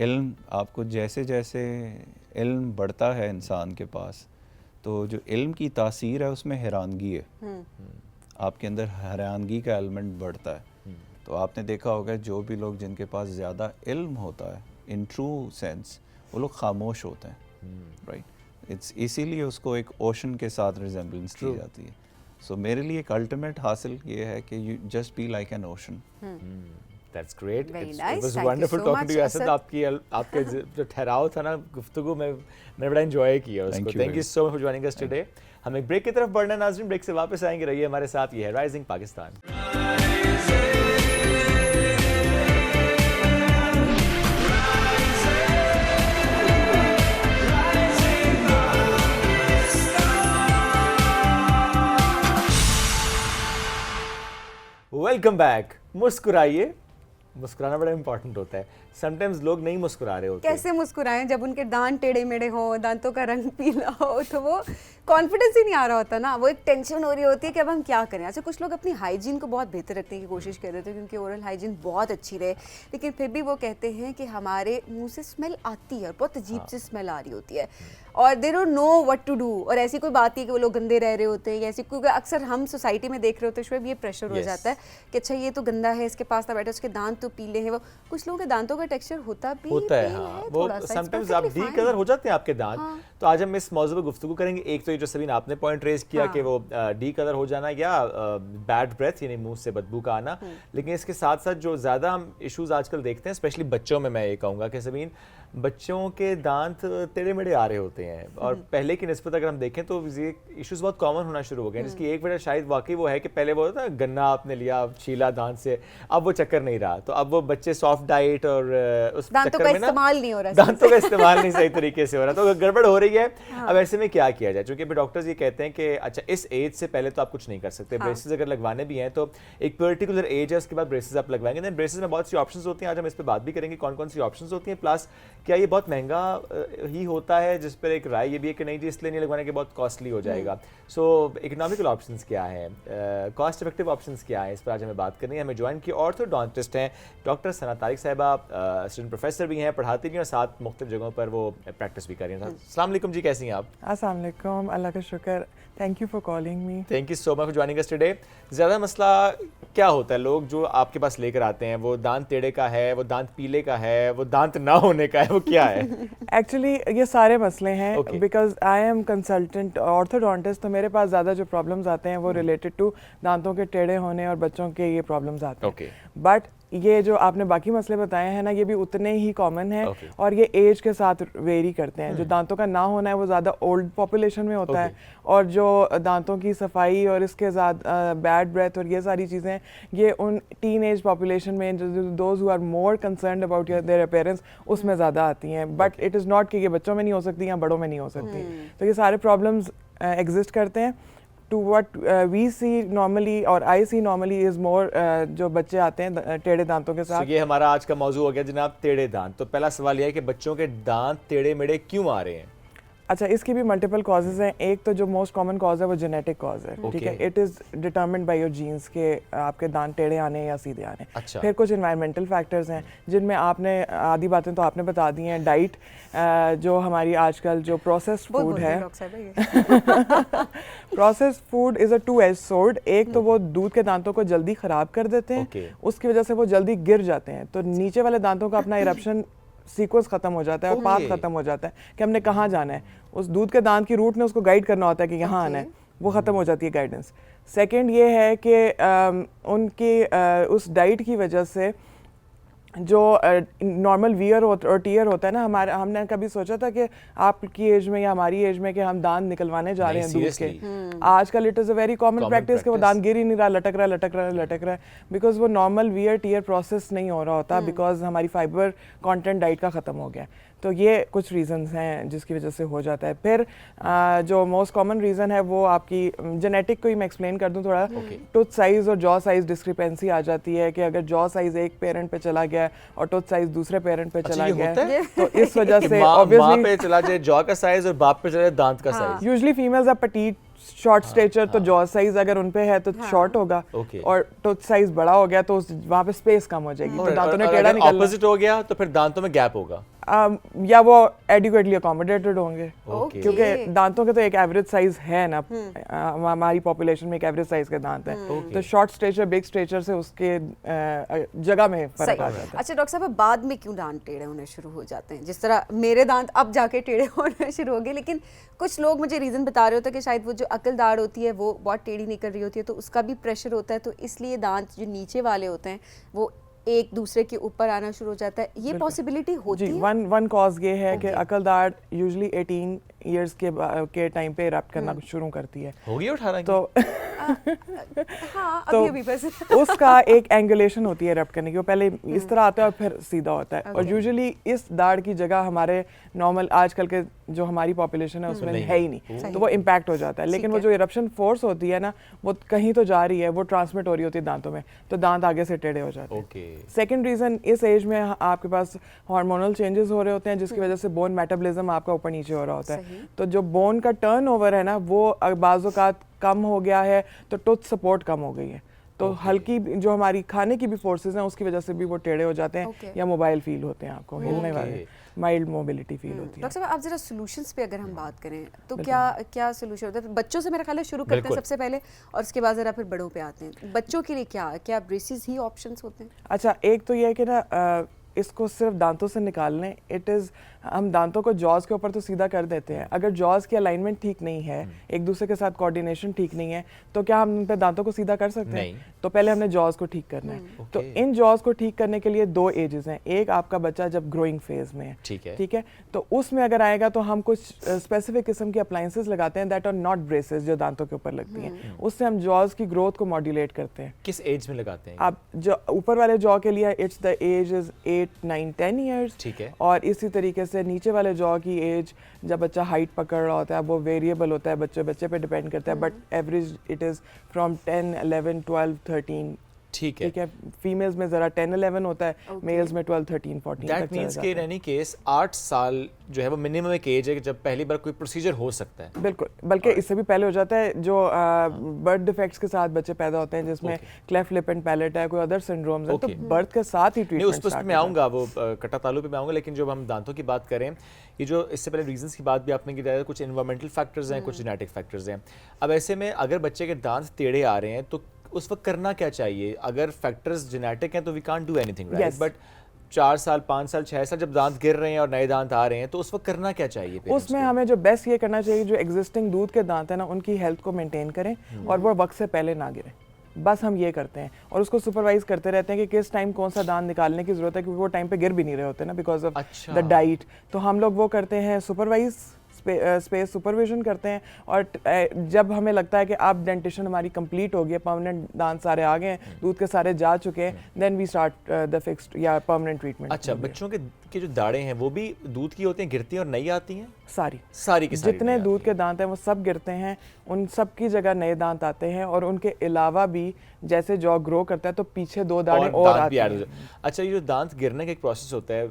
इल्म, आपको जैसे जैसे इल्म बढ़ता है इंसान के पास, तो जो इल्म की तासीर है उसमें हैरानगी है. आपके अंदर हैरानगी का एलिमेंट बढ़ता है. तो आपने देखा होगा जो भी लोग जिनके पास ज़्यादा इल्म होता है इन ट्रू सेंस, वो लोग खामोश होते हैं. राइट. इसीलिए उसको एक ओशन के साथ रिजेम्बलेंस दी जाती है. सो मेरे लिए एक अल्टीमेट हासिल ये है कि you just be like an ocean. That's great. Very It nice. was Thank you wonderful so talking much, to you. Asad, Asad. आपके जो ठहराव था ना गुफ्तगू में, मैंने बड़ा एंजॉय किया उसको. Thank you thank very you so much for joining us today. हम एक ब्रेक की तरफ बढ़ना है नाज़रीन. ब्रेक से वापस आएंगे, रहिए हमारे साथ. ये है राइजिंग पाकिस्तान. Welcome back. मुस्कुराइए. मुस्कुराना बड़ा इंपॉर्टेंट होता है. समटाइम्स लोग नहीं मुस्कुरा रहे होते. कैसे मुस्कुराएं जब उनके दांत टेढ़े मेढ़े हों, दांतों का रंग पीला हो, तो वो कॉन्फिडेंस ही नहीं आ रहा होता ना. वो एक टेंशन हो रही होती है कि अब हम क्या करें. अच्छा, कुछ लोग अपनी हाइजीन को बहुत बेहतर रखने की कोशिश कर रहे थे क्योंकि ओरल हाइजीन बहुत अच्छी रहे, लेकिन फिर भी वो कहते हैं कि हमारे मुंह से स्मेल आती है और बहुत अजीब सी स्मेल आ रही होती है और they don't know what to do. और ऐसी कोई बात नहीं कि वो लोग गंदे रह रहे होते हैं या ऐसी, क्योंकि अक्सर हम सोसाइटी में देख रहे होते हैं शुएब, ये प्रेशर हो जाता है कि अच्छा ये तो गंदा है, इसके पास ना बैठे, उसके दांत तो पीले हैं. वो कुछ लोगों के दांतों का हुआ टेक्सचर होता भी होता है, पेल हाँ। है वो थोड़ा सा, it's समटाइम्स आप perfectly डी fine। कलर हो जाते हैं आपके दांत। हाँ। तो आज हम इस मौजूद पर गुफ्तगू करेंगे। एक तो ये जो सबीन आपने पॉइंट रेज किया कि वो डी कलर हो जाना या बैड ब्रेथ यानी मुंह से बदबू का आना, लेकिन इसके साथ साथ जो ज़्यादा हम इश्यूज आजकल देखते हैं स्पेशली बच्चों में, मैं ये कहूँगा कि सबीन बच्चों के दांत टेढ़े मेढ़े आ रहे होते हैं, और पहले की निस्बत अगर हम देखें तो ये इश्यूज बहुत कॉमन होना शुरू हो गए हैं, जिसकी एक वजह शायद वाकई वो है कि पहले वो होता गन्ना आपने लिया छीला दांत से, अब वो चक्कर नहीं रहा, तो अब वो बच्चे सॉफ्ट डाइट और उस दांतों चक्कर का में ना इस्तेमाल नहीं हो रहा, दांतों का इस्तेमाल नहीं सही तरीके से हो रहा, तो गड़बड़ हो रही है। अब ऐसे में क्या किया जाए, क्योंकि डॉक्टर्स ये कहते हैं कि अच्छा इस एज से पहले तो आप कुछ नहीं कर सकते, ब्रेसेस अगर लगवाने भी हैं तो एक पर्टिकुलर एज है, उसके बाद ब्रेसेस आप लगवाएंगे। देन ब्रेसेस में बहुत सी ऑप्शंस होती हैं, आज हम इस पर बात भी करेंगे कौन कौन सी ऑप्शंस होती हैं, प्लस क्या ये बहुत महंगा ही होता है, जिस पर एक राय ये भी है कि नहीं जी इसलिए नहीं लगवाने के बहुत कॉस्टली हो जाएगा। सो इकोनॉमिकल ऑप्शंस क्या है, कॉस्ट इफेक्टिव ऑप्शंस क्या है, इस पर आज हमें बात करनी है। हमें ज्वाइन की ऑर्थोडोंटिस्ट हैं डॉक्टर सना तारिक साहिबा, असिस्टेंट प्रोफेसर भी हैं, पढ़ाती भी हैं और साथ मुख्तलिफ जगहों पर वो प्रैक्टिस भी कर रही हैं। अस्सलाम वालेकुम जी, कैसी हैं आप? अस्सलाम वालेकुम, अल्लाह का शुक्र, thank you for calling me. Thank you so much for joining us today. ज़्यादा मसला क्या होता है, लोग जो आपके पास लेकर आते हैं वो दांत टेढ़े का है, वो दांत पीले का है, वो दांत ना होने का है, वो क्या है? एक्चुअली ये सारे मसले हैं, Okay. Because I am consultant orthodontist, तो मेरे पास ज़्यादा जो प्रॉब्लम्स आते हैं वो रिलेटेड टू दांतों के टेढ़े होने और बच्चों के ये प्रॉब्लम्स आते हैं। Okay. बट ये जो आपने बाकी मसले बताए हैं ना, ये भी उतने ही कॉमन हैं Okay. और ये एज के साथ वेरी करते हैं। जो दांतों का ना होना है वो ज़्यादा ओल्ड पॉपुलेशन में होता है, और जो दांतों की सफाई और इसके साथ बैड ब्रेथ और ये सारी चीज़ें ये उन टीन एज पॉपुलेशन में, those who are more concerned about their appearance, उसमें ज़्यादा आती हैं। बट इट इज़ नॉट कि ये बच्चों में नहीं हो सकती या बड़ों में नहीं हो सकती। तो ये सारे प्रॉब्लम्स एग्जिस्ट करते हैं। To what we see normally और I C normally is more जो बच्चे आते हैं टेढ़े दांतों के साथ। ये हमारा आज का मौजू हो गया जनाब, टेढ़े दांत। तो पहला सवाल यह है कि बच्चों के दांत टेढ़े मेढ़े क्यों आ रहे हैं? अच्छा, इसकी भी मल्टीपल कॉजेज हैं। एक तो जो मोस्ट कॉमन कॉज है वो जेनेटिक कॉज है, ठीक है। It is determined by your genes के आपके दांत टेढ़े आने या सीधे आने। अच्छा। फिर कुछ इन्वायरमेंटल फैक्टर्स हैं जिनमें आपने आधी बातें तो आपने बता दी हैं। डाइट, जो हमारी आजकल जो प्रोसेस्ड फूड है, processed food is a two edge sword. एक तो वो दूध के दांतों को जल्दी ख़राब कर देते हैं, उसकी वजह से वो जल्दी गिर जाते हैं, तो नीचे वाले दांतों का अपना इरप्शन सीक्वेंस खत्म हो जाता है और पाथ खत्म हो जाता है कि हमने कहाँ जाना है। उस दूध के दांत की रूट ने उसको गाइड करना होता है कि यहाँ आना है, वो ख़त्म हो जाती है गाइडेंस। सेकंड ये है कि उनकी उस डाइट की वजह से जो नॉर्मल वियर और टीयर होता है ना, हमने कभी सोचा था कि आपकी एज में या हमारी एज में कि हम दांत निकलवाने जा रहे हैं दूध के। आजकल it is a very common practice कि वो दांत गिर ही नहीं रहा, लटक रहा है, बिकॉज वो नॉर्मल वियर टीयर प्रोसेस नहीं हो रहा होता, बिकॉज हमारी फाइबर कंटेंट डाइट का ख़त्म हो गया। तो ये कुछ रीजंस हैं जिसकी वजह से हो जाता है। फिर जो मोस्ट कॉमन रीज़न है वो आपकी जेनेटिक को ही मैं एक्सप्लेन कर दूं थोड़ा। टूथ साइज और जॉ साइज डिस्क्रिपेंसी आ जाती है कि अगर जॉ साइज एक पेरेंट पे चला गया और टूथ साइज दूसरे पेरेंट पे चला गया, तो इस वजह से ऑब्वियसली पे चला जाए जॉ का साइज और बाप पे चला जाए दांत का size. Usually females are petite short stature, तो जॉ साइज अगर उन पे है तो शॉर्ट होगा, और टूथ साइज बड़ा हो गया तो वहाँ पे स्पेस कम हो जाएगी, तो दांतों ने टेढ़ा निकलना। ऑपोजिट हो गया तो फिर दांतों में गैप होगा, या वो एडिक्वेटली अकोमोडेटेड होंगे, क्योंकि दांतों के तो एक एवरेज साइज है ना, हमारी पॉपुलेशन में एक एवरेज साइज के दांत हैं, तो शॉर्ट स्टेचर बिग स्टेचर से उसके जगह में फर्क आ जाता है। अच्छा डॉक्टर साहब, बाद में क्यों दांत टेढ़े होने शुरू हो जाते हैं? जिस तरह मेरे दांत अब जाके टेढ़े होने शुरू हो गए, लेकिन कुछ लोग मुझे रीज़न बता रहे होते हैं कि शायद वो जो अकल दाढ़ होती है वो बहुत टेढ़ी निकल रही होती है, तो उसका भी प्रेशर होता है, तो इसलिए दांत जो नीचे वाले होते हैं वो एक दूसरे के ऊपर आना शुरू हो जाता है। ये पॉसिबिलिटी होती है? वन कॉज ये है कि अकल दाढ़ यूजुअली 18 इयर्स के टाइम पे इरप्ट करना शुरू करती है। होगी 18 तो हाँ, तो अभी बस उसका एक एंगुलेशन होती है इरप्ट करने की, वो पहले इस तरह आता है और फिर सीधा होता है, और यूजुअली इस दाढ़ की जगह हमारे नॉर्मल आजकल के जो हमारी पॉपुलेशन है उसमें है ही नहीं, तो वो इम्पैक्ट हो जाता है। लेकिन वो जो इरप्शन फोर्स होती है ना, वो कहीं तो जा रही है, वो ट्रांसमिट हो रही होती है दांतों में, तो दांत आगे से टेढ़े हो जाते हैं। सेकेंड रीजन, इस एज में आपके पास हार्मोनल चेंजेस हो रहे होते हैं जिसकी वजह से बोन मेटाबॉलिज्म आपका ऊपर नीचे हो रहा होता है, तो जो बोन का टर्नओवर है ना वो बाज़ औक़ात कम हो गया है, तो टूथ सपोर्ट कम हो गई है, तो हल्की जो हमारी खाने की भी फोर्सेस हैं उसकी वजह से भी वो टेढ़े हो जाते हैं, या मोबाइल फील होते हैं, आपको हिलने वाले माइल्ड मोबिलिटी फील होती है। डॉक्टर साहब, आप जरा सॉल्यूशंस पे अगर हम बात करें तो क्या सॉल्यूशन होता है? बच्चों से मेरा ख्याल है शुरू करते हैं सबसे पहले, और उसके बाद जरा फिर बड़ों पे आते हैं। बच्चों के लिए क्या ब्रेसेस ही ऑप्शंस होते हैं? अच्छा, एक तो ये है कि ना इसको सिर्फ दांतों से निकाल लें, इट इज़ हम दांतों को जॉज के ऊपर तो सीधा कर देते हैं, अगर जॉज की अलाइनमेंट ठीक नहीं है, एक दूसरे के साथ कोऑर्डिनेशन ठीक नहीं है, तो क्या हम उन पे दांतों को सीधा कर सकते हैं? तो पहले हमने जॉज को ठीक करना है। तो इन जॉज को ठीक करने के लिए 2 एजेस हैं। एक आपका बच्चा जब ग्रोइंग फेज में है, ठीक है, तो उसमें अगर आएगा तो हम कुछ स्पेसिफिक किस्म की अप्लायंसेस लगाते हैं दैट आर नॉट ब्रेसेस, जो दांतों के ऊपर लगती हैं, उससे हम जॉज की ग्रोथ को मॉड्यूलेट करते हैं। किस एज में लगाते हैं? आप जो ऊपर वाले जॉ के लिए it's the age is 8, 9, 10 years, ठीक है, और इसी तरीके से नीचे वाले जॉ की एज जब बच्चा हाइट पकड़ रहा होता है, वो वेरिएबल होता है, बच्चे पे डिपेंड करता है, but average it is from 10, 11, 12, 13। ठीक है। फीमेल्स में जरा 10, 11 होता है, मेल्स में 12, 13, 14 दैट मींस कि इन एनी केस 8 साल जो है वो मिनिमम एक एज है कि जब पहली बार कोई प्रोसीजर हो सकता है। बिल्कुल, बल्कि इससे भी पहले हो जाता है। जो बर्थ डिफेक्ट्स के साथ बच्चे पैदा होते हैं जिसमें क्लेफ्ट लिप एंड पैलेट है, कोई अदर सिंड्रोम्स है, तो बर्थ के साथ ही ट्रीटमेंट उस मैं आऊँगा, वो कटा तालु पे मैं आऊँगा, लेकिन जब हम दांतों की बात करें, ये जो इससे पहले रीजंस की बात भी आपने की, कुछ एनवायरमेंटल फैक्टर्स हैं, कुछ जेनेटिक फैक्टर्स हैं। अब ऐसे में अगर बच्चे के दांत टेढ़े आ रहे हैं तो उस वक्त करना क्या चाहिए? अगर फैक्टर्स जेनेटिक हैं तो we can't do anything, right? But 4 साल, 5 साल, 6 साल जब दांत गिर रहे हैं और नए दांत आ रहे हैं तो उस वक्त करना क्या चाहिए? उसमें हमें जो बेस्ट ये करना चाहिए, जो एग्जिस्टिंग दूध के दांत है ना, उनकी हेल्थ को मेंटेन करें और वो वक्त से पहले ना गिरें। बस हम ये करते हैं और उसको सुपरवाइज करते रहते हैं कि किस टाइम कौन सा दांत निकालने की जरूरत है, क्योंकि वो टाइम पे गिर भी नहीं रहे होते ना, बिकॉज ऑफ द डाइट। तो हम लोग वो करते हैं, सुपरवाइज स्पेस सुपरविजन करते हैं, और जब हमें लगता है कि अब डेंटिशन हमारी कंप्लीट हो गई है, परमानेंट दांत सारे आ गए हैं, दूध के सारे जा चुके हैं, then we start the fixed या परमानेंट ट्रीटमेंट। अच्छा, बच्चों के जो दाढ़ें हैं वो भी दूध की होती हैं, गिरती हैं और नई आती हैं? सारी की सारी जितने दूध के दांत हैं वो सब गिरते हैं, उन सब की जगह नए दांत आते हैं, और उनके अलावा भी जैसे जॉ ग्रो करता है तो पीछे 2 दाढ़ें और आती हैं। अच्छा, ये जो दांत गिरने का एक प्रोसेस होता है,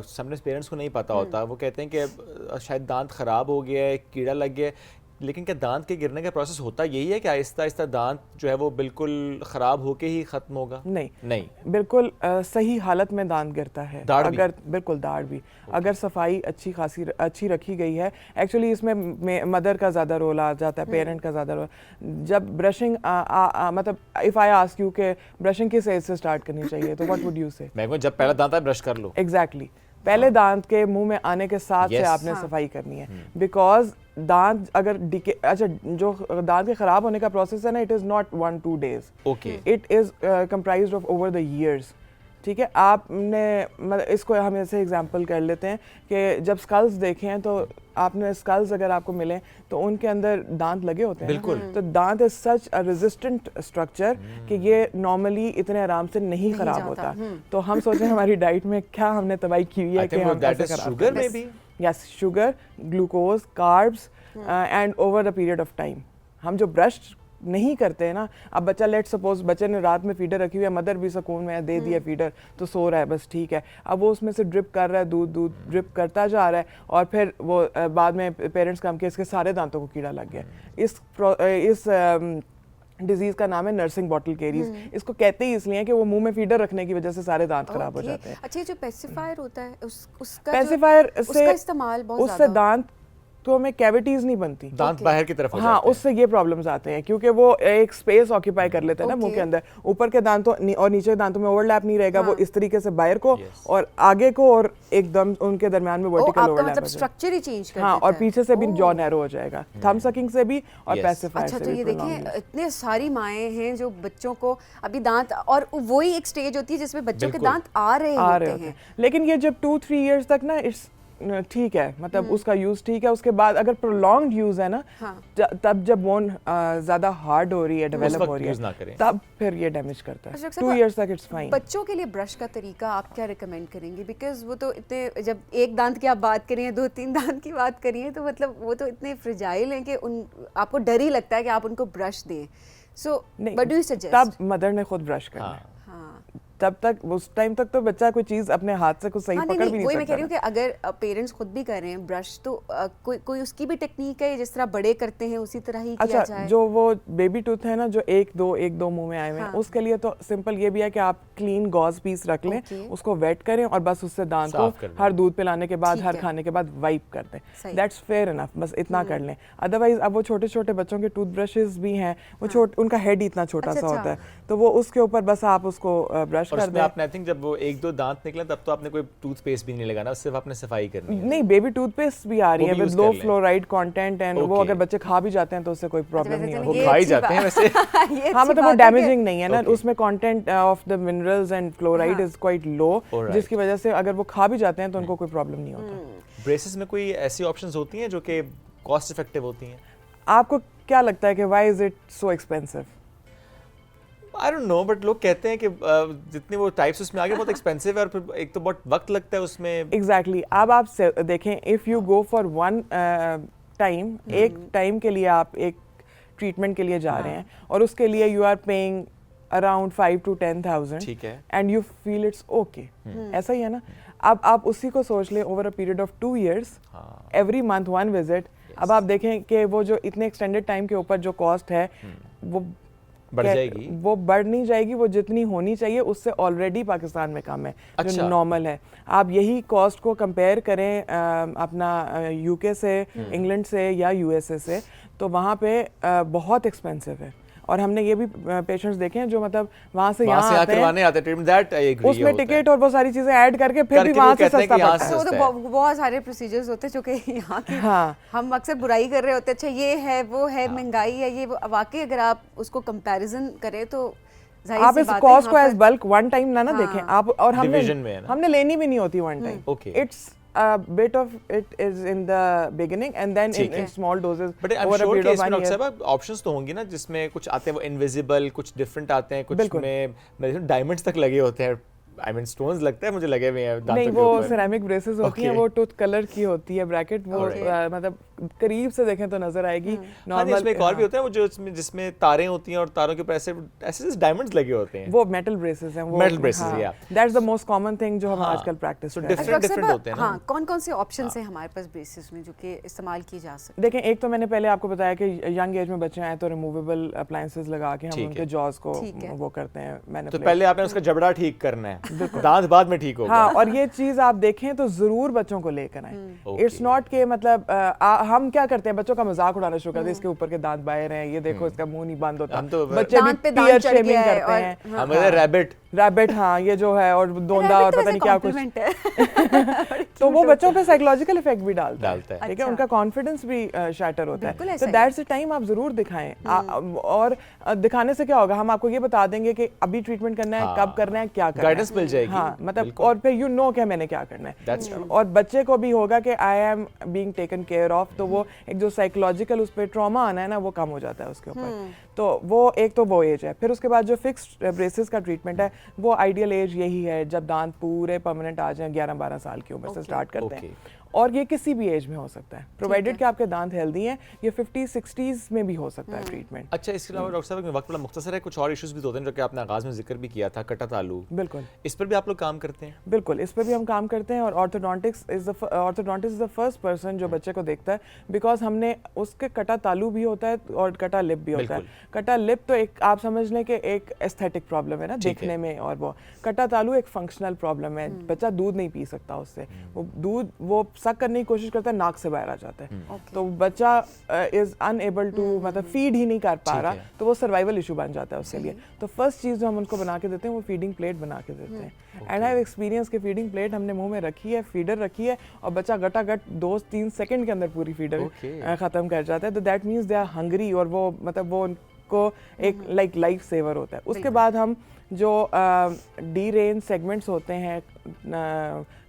समटाइम्स पेरेंट्स को नहीं पता होता, वो कहते हैं कि शायद दांत खराब हो गया है, कीड़ा लग गया है, लेकिन क्या दांत के गिरने का प्रोसेस होता यही है कि आहिस्ता आहिस्ता दांत जो है वो बिल्कुल खराब होके ही खत्म होगा? नहीं, बिल्कुल सही हालत में दांत गिरता है। अगर बिल्कुल दाढ़ भी अगर सफाई अच्छी रखी गई है, एक्चुअली इसमें मदर का ज़्यादा रोल आ जाता है, पेरेंट का ज़्यादा रोल। जब ब्रशिंग मतलब इफ़ आई आस्क यू के ब्रशिंग किस एज से स्टार्ट करनी चाहिए, तो व्हाट वुड यू से? मैं जब पहला दांत आए ब्रश कर लो। एग्जैक्टली, पहले दांत के मुंह में आने के साथ से आपने सफाई करनी है, बिकॉज दांत अगर अच्छा, जो दांत के खराब होने का प्रोसेस है ना, it is not 1-2 days, it is comprised of over the years. ठीक है, आपने मतलब इसको हम ऐसे एग्जांपल कर लेते हैं कि जब स्कल्स देखे हैं तो आपने स्कल्स अगर आपको मिले तो उनके अंदर दांत लगे होते हैं, बिल्कुल। तो दांत is such a resistant structure कि ये नॉर्मली इतने आराम से नहीं खराब होता। तो हम सोचें हमारी डाइट में क्या हमने तबाही की हुई है कि हम ऐसे शुगर में भी, yes, sugar, glucose, carbs and over the period of time हम जो ब्रश नहीं करते हैं ना, अब बच्चा लेट सपोज बच्चे ने रात में फीडर रखी हुई है, मदर भी सुकून में दे दिया फीडर, तो सो रहा है, बस ठीक है, अब वो उसमें से ड्रिप कर रहा है, दूध ड्रिप करता जा रहा है, और फिर वो बाद में पेरेंट्स काम के इसके सारे दांतों को कीड़ा लग गया। इस डिजीज का नाम है नर्सिंग बॉटल कैरीज। इसको कहते ही इसलिए कि वो मुंह में फीडर रखने की वजह से सारे दांत खराब हो जाते हैं। अच्छा, जो पेसिफायर होता है उसका इस्तेमाल बहुत उससे दांत तो में कैविटीज नहीं बनती, दांत बाहर की तरफ हो हाँ, जाते हैं। उससे ये प्रॉब्लम्स आते हैं क्योंकि वो एक स्पेस ऑक्यूपाई कर लेते हैं ना मुंह के अंदर, ऊपर के दांतों और नीचे के दांतों में ओवरलैप नहीं रहेगा, वो इस तरीके से बाहर को और आगे को और एकदम उनके दरमियान में वर्टिकल ओवरलैप, मतलब स्ट्रक्चर ही चेंज कर देता है। हाँ, और पीछे से भी जॉ नैरो हो जाएगा, थंब सकिंग से भी और पेसिफायर से भी। अच्छा, तो ये देखिए इतने सारी माएँ हैं जो बच्चों को अभी दांत, और वही एक स्टेज होती है जिसमें बच्चों के दांत आ रहे होते हैं, लेकिन ये जब 2-3 years तक ना इट्स ठीक है, मतलब उसका यूज ठीक है। उसके बाद अगर प्रोलॉन्ग्ड यूज है ना, तब जब बोन ज्यादा हार्ड हो रही है, डेवलप हो रही है, तब फिर ये डैमेज करता है। 2 years तक इट्स फाइन। बच्चों के लिए ब्रश का तरीका आप क्या रिकमेंड करेंगे? बिकॉज वो तो इतने, जब एक दांत की आप बात करिए, 2-3 दांत की बात करिए, तो मतलब वो तो इतने फ्रिजाइल हैं कि आपको डर ही लगता है कि आप उनको ब्रश दें। So what do you suggest? तब मदर ने खुद ब्रश करना है, तब तक उस टाइम तक तो बच्चा कोई चीज अपने हाथ से कुछ सही पकड़ भी नहीं सकता। मैं कह रही हूँ कि अगर पेरेंट्स खुद भी कर रहे हैं ब्रश, तो कोई उसकी भी टेक्निक है जिस तरह बड़े करते हैं उसी तरह ही किया जाए? जो वो बेबी टूथ है ना, जो एक दो मुंह में आए हुए हैं, उसके लिए तो सिंपल ये भी है कि आप क्लीन गॉज पीस रख लें, उसको वेट करें और बस उससे दांत को हर दूध पिलाने के बाद, हर खाने के बाद वाइप कर दें। दैट्स फेयर इनफ, बस इतना कर लें। अदरवाइज अब वो छोटे छोटे बच्चों के टूथब्रशेस भी हैं, वो उनका हेड ही इतना छोटा सा होता है, तो वो उसके ऊपर बस आप उसको ब्रश कर उसमें दें। आपने आई थिंक जब वो 1-2 दांत निकले तब तो आपने कोई टूथपेस्ट भी नहीं लगाना, सिर्फ आपने सफाई करनी है। नहीं, बेबी टूथपेस्ट भी आ रही वो है भी विद use लो कर लें। फ्लोराइड कंटेंट एंड वो Okay. अगर बच्चे खा भी जाते हैं तो उससे कोई प्रॉब्लम नहीं चलो, वो होगी। ये खा ही अच्छी जाते हैं बात- वैसे। ये हाँ, अच्छी मतलब वो बात है कि- डैमेजिंग नहीं है ना, Okay. उसमें content of the minerals and fluoride is quite low, Alright. जिसकी वजह से अगर वो खा भी जाते हैं तो उनको कोई प्रॉब्लम नहीं होता। ब्रेसेस में कोई ऐसी ऑप्शंस होती हैं जो कि कॉस्ट इफेक्टिव होती हैं? आपको क्या लगता है कि why is it so expensive? I don't know, but लोग कहते हैं कि जितने वो टाइप्स उसमें आगे बहुत एक्सपेंसिव है और फिर एक तो बहुत वक्त लगता है उसमें। एग्जैक्टली अब आप देखें, if you go for one time, एक टाइम के लिए आप एक ट्रीटमेंट के लिए जा रहे हैं और उसके लिए you are paying around 5 to 10,000 ठीक है। And you feel it's okay, ऐसा ही है ना। अब आप उसी को सोच लें over a period of 2 years, every month 1 visit. अब आप देखें कि वो जो इतने एक्सटेंडेड टाइम के ऊपर जो कॉस्ट है वो बढ़ जाएगी। वो बढ़ नहीं जाएगी, वो जितनी होनी चाहिए उससे ऑलरेडी पाकिस्तान में कम है, अच्छा। जो नॉर्मल है। आप यही कॉस्ट को कंपेयर करें अपना यूके से, इंग्लैंड से या यूएसए से, तो वहाँ पे बहुत एक्सपेंसिव है। और हमने ये भी पेशेंट्स देखे हैं जो मतलब वहाँ से यहाँ आते करवाने हैं, आते हैं ट्रीटमेंट, दैट आई एग्री। उसमें टिकट और वो सारी चीजें ऐड करके फिर भी करके वहाँ वो से कहते हैं सस्ता कि यहाँ पड़ता से है। वो तो सस्ता है। बहुत सारे प्रोसीजर्स होते हैं जो कि यहाँ की हाँ। हम अक्सर बुराई कर रहे होते हैं, अच्छा ये है वो है, महंगाई है ये वो। वाकई अगर आप उसको कंपैरिजन करें तो जाहिर आप सी इस बात है कॉस्ट को यहाँ as per- bulk one time ना देखें आप, और Division में है ना? हमने लेनी भी नहीं होती one time. Okay. It's bit of it is in the beginning and then ठीक है। in small doses but I am over a sure period कि of इसमें 1 डॉक्टर year। साहब ऑप्शंस तो होंगी ना, जिसमें कुछ आते हैं वो इनविजिबल, कुछ डिफरेंट आते हैं, कुछ बिल्कुल। में डायमंड्स तक लगे होते हैं। आई मीन स्टोन्स लगता है मुझे लगे हुए हैं दांतों नहीं, के वो ऊपर। सिरेमिक ब्रेसेस होती हैं, Okay. वो टूथ कलर की होती है ब्रैकेट, वो मतलब करीब से देखें तो नजर आएगी। हाँ जी, नॉर्मल इसमें एक और भी होता है वो जो जिसमें तारें होती हैं और तारों के ऊपर ऐसे ऐसे डायमंड्स लगे होते हैं। वो मेटल ब्रेसेस हैं, वो Metal braces, yeah. That's the most common thing जो हम हाँ। आजकल प्रैक्टिस So कर रहे हैं। different- डॉक्टर different साहब, होते हैं ना। हाँ, कौन कौन से ऑप्शंस हैं हमारे पास ब्रेसेस में जो कि इस्तेमाल किए जा सकते देखें, एक तो मैंने पहले आपको बताया कि यंग एज में बच्चे आए तो रिमूवेबल अप्लायंसेस लगा के हम ठीक उनके है। जॉज को ठीक है। वो करते हैं। मैंने तो पहले आपने उसका जबड़ा ठीक करना है, दांत बाद में ठीक होगा। हाँ, और ये चीज आप देखें तो जरूर बच्चों को लेकर आए। Okay. इट्स नॉट के मतलब हम क्या करते हैं, बच्चों का मजाक उड़ाना शुरू करते हैं, इसके ऊपर के दांत बाहर हैं, ये देखो इसका मुंह नहीं बंद होता। हम तो बच्चे भी दांत पे दांत पीयर चढ़ शेमिंग गया है करते और- हैं। हम रैबिट रैबिट, हाँ, ये जो है, और दोंदा हैं। और पता नहीं क्या कुछ, compliment है। तो वो बच्चों पे साइकोलॉजिकल इफेक्ट भी डालता है। डालता है। ठीक है, अच्छा। उनका कॉन्फिडेंस भी शैटर होता बिल्कुल है। ऐसा तो ही। दैट्स द टाइम आप जरूर दिखाएं। और दिखाने से क्या होगा, हम आपको ये बता देंगे कि अभी ट्रीटमेंट करना है, हाँ। कब करना है, क्या करना है, गाइडेंस मिल जाएगी। हाँ, मतलब बिल्कुल। और फिर यू नो कि मैंने क्या करना है। That's true. और बच्चे को भी होगा कि I am being taken care of, तो वो एक जो साइकोलॉजिकल उस पर ट्रॉमा आना है ना, वो कम हो जाता है उसके ऊपर। तो वो एक तो वो एज है। फिर उसके बाद जो फिक्स्ड ब्रेसेस का ट्रीटमेंट है, वो आइडियल एज यही है जब दांत पूरे परमानेंट आ जाएं, 11-12 साल की उम्र से स्टार्ट करते हैं। और ये किसी भी एज में हो सकता है, प्रोवाइडेड कि आपके दांत हेल्दी हैं। ये 50-60s में भी हो सकता है ट्रीटमेंट। अच्छा, इसके अलावा डॉक्टर साहब वक्त बड़ा मुख्तसर है, कुछ और इश्यूज भी तो होते हैं जो कि आपने आगाज में जिक्र भी किया था, कटा तालू। बिल्कुल इस पर भी आप लोग काम करते हैं? बिल्कुल, इस पर भी हम काम करते हैं। और orthodontics is the first person जो बच्चे को देखता है, बिकॉज हमने उसके कटा तालू भी होता है और कटा लिप भी होता है। कटा लिप तो एक आप समझ लें कि एक एस्थेटिक प्रॉब्लम है ना देखने में, और वो कटा तालू एक फंक्शनल प्रॉब्लम है। बच्चा दूध नहीं पी सकता उससे, वो दूध वो सक करने की कोशिश करता है, नाक से बाहर आ जाता है। तो बच्चा इज अनएबल टू मतलब फीड ही नहीं कर पा रहा, तो वो सर्वाइवल इशू बन जाता है उसके लिए। तो फर्स्ट चीज जो हम उनको बना के देते हैं वो फीडिंग प्लेट बना के देते हैं। एंड आई हैव एक्सपीरियंस कि फीडिंग प्लेट हमने मुंह में रखी है, फीडर रखी है, और बच्चा गटागट 2-3 सेकंड के अंदर पूरी फीडर खत्म कर जाता है। तो that means they are hungry, और वो मतलब वो उनको एक लाइफ सेवर होता है। उसके बाद हम जो डी रेंज सेगमेंट्स होते हैं,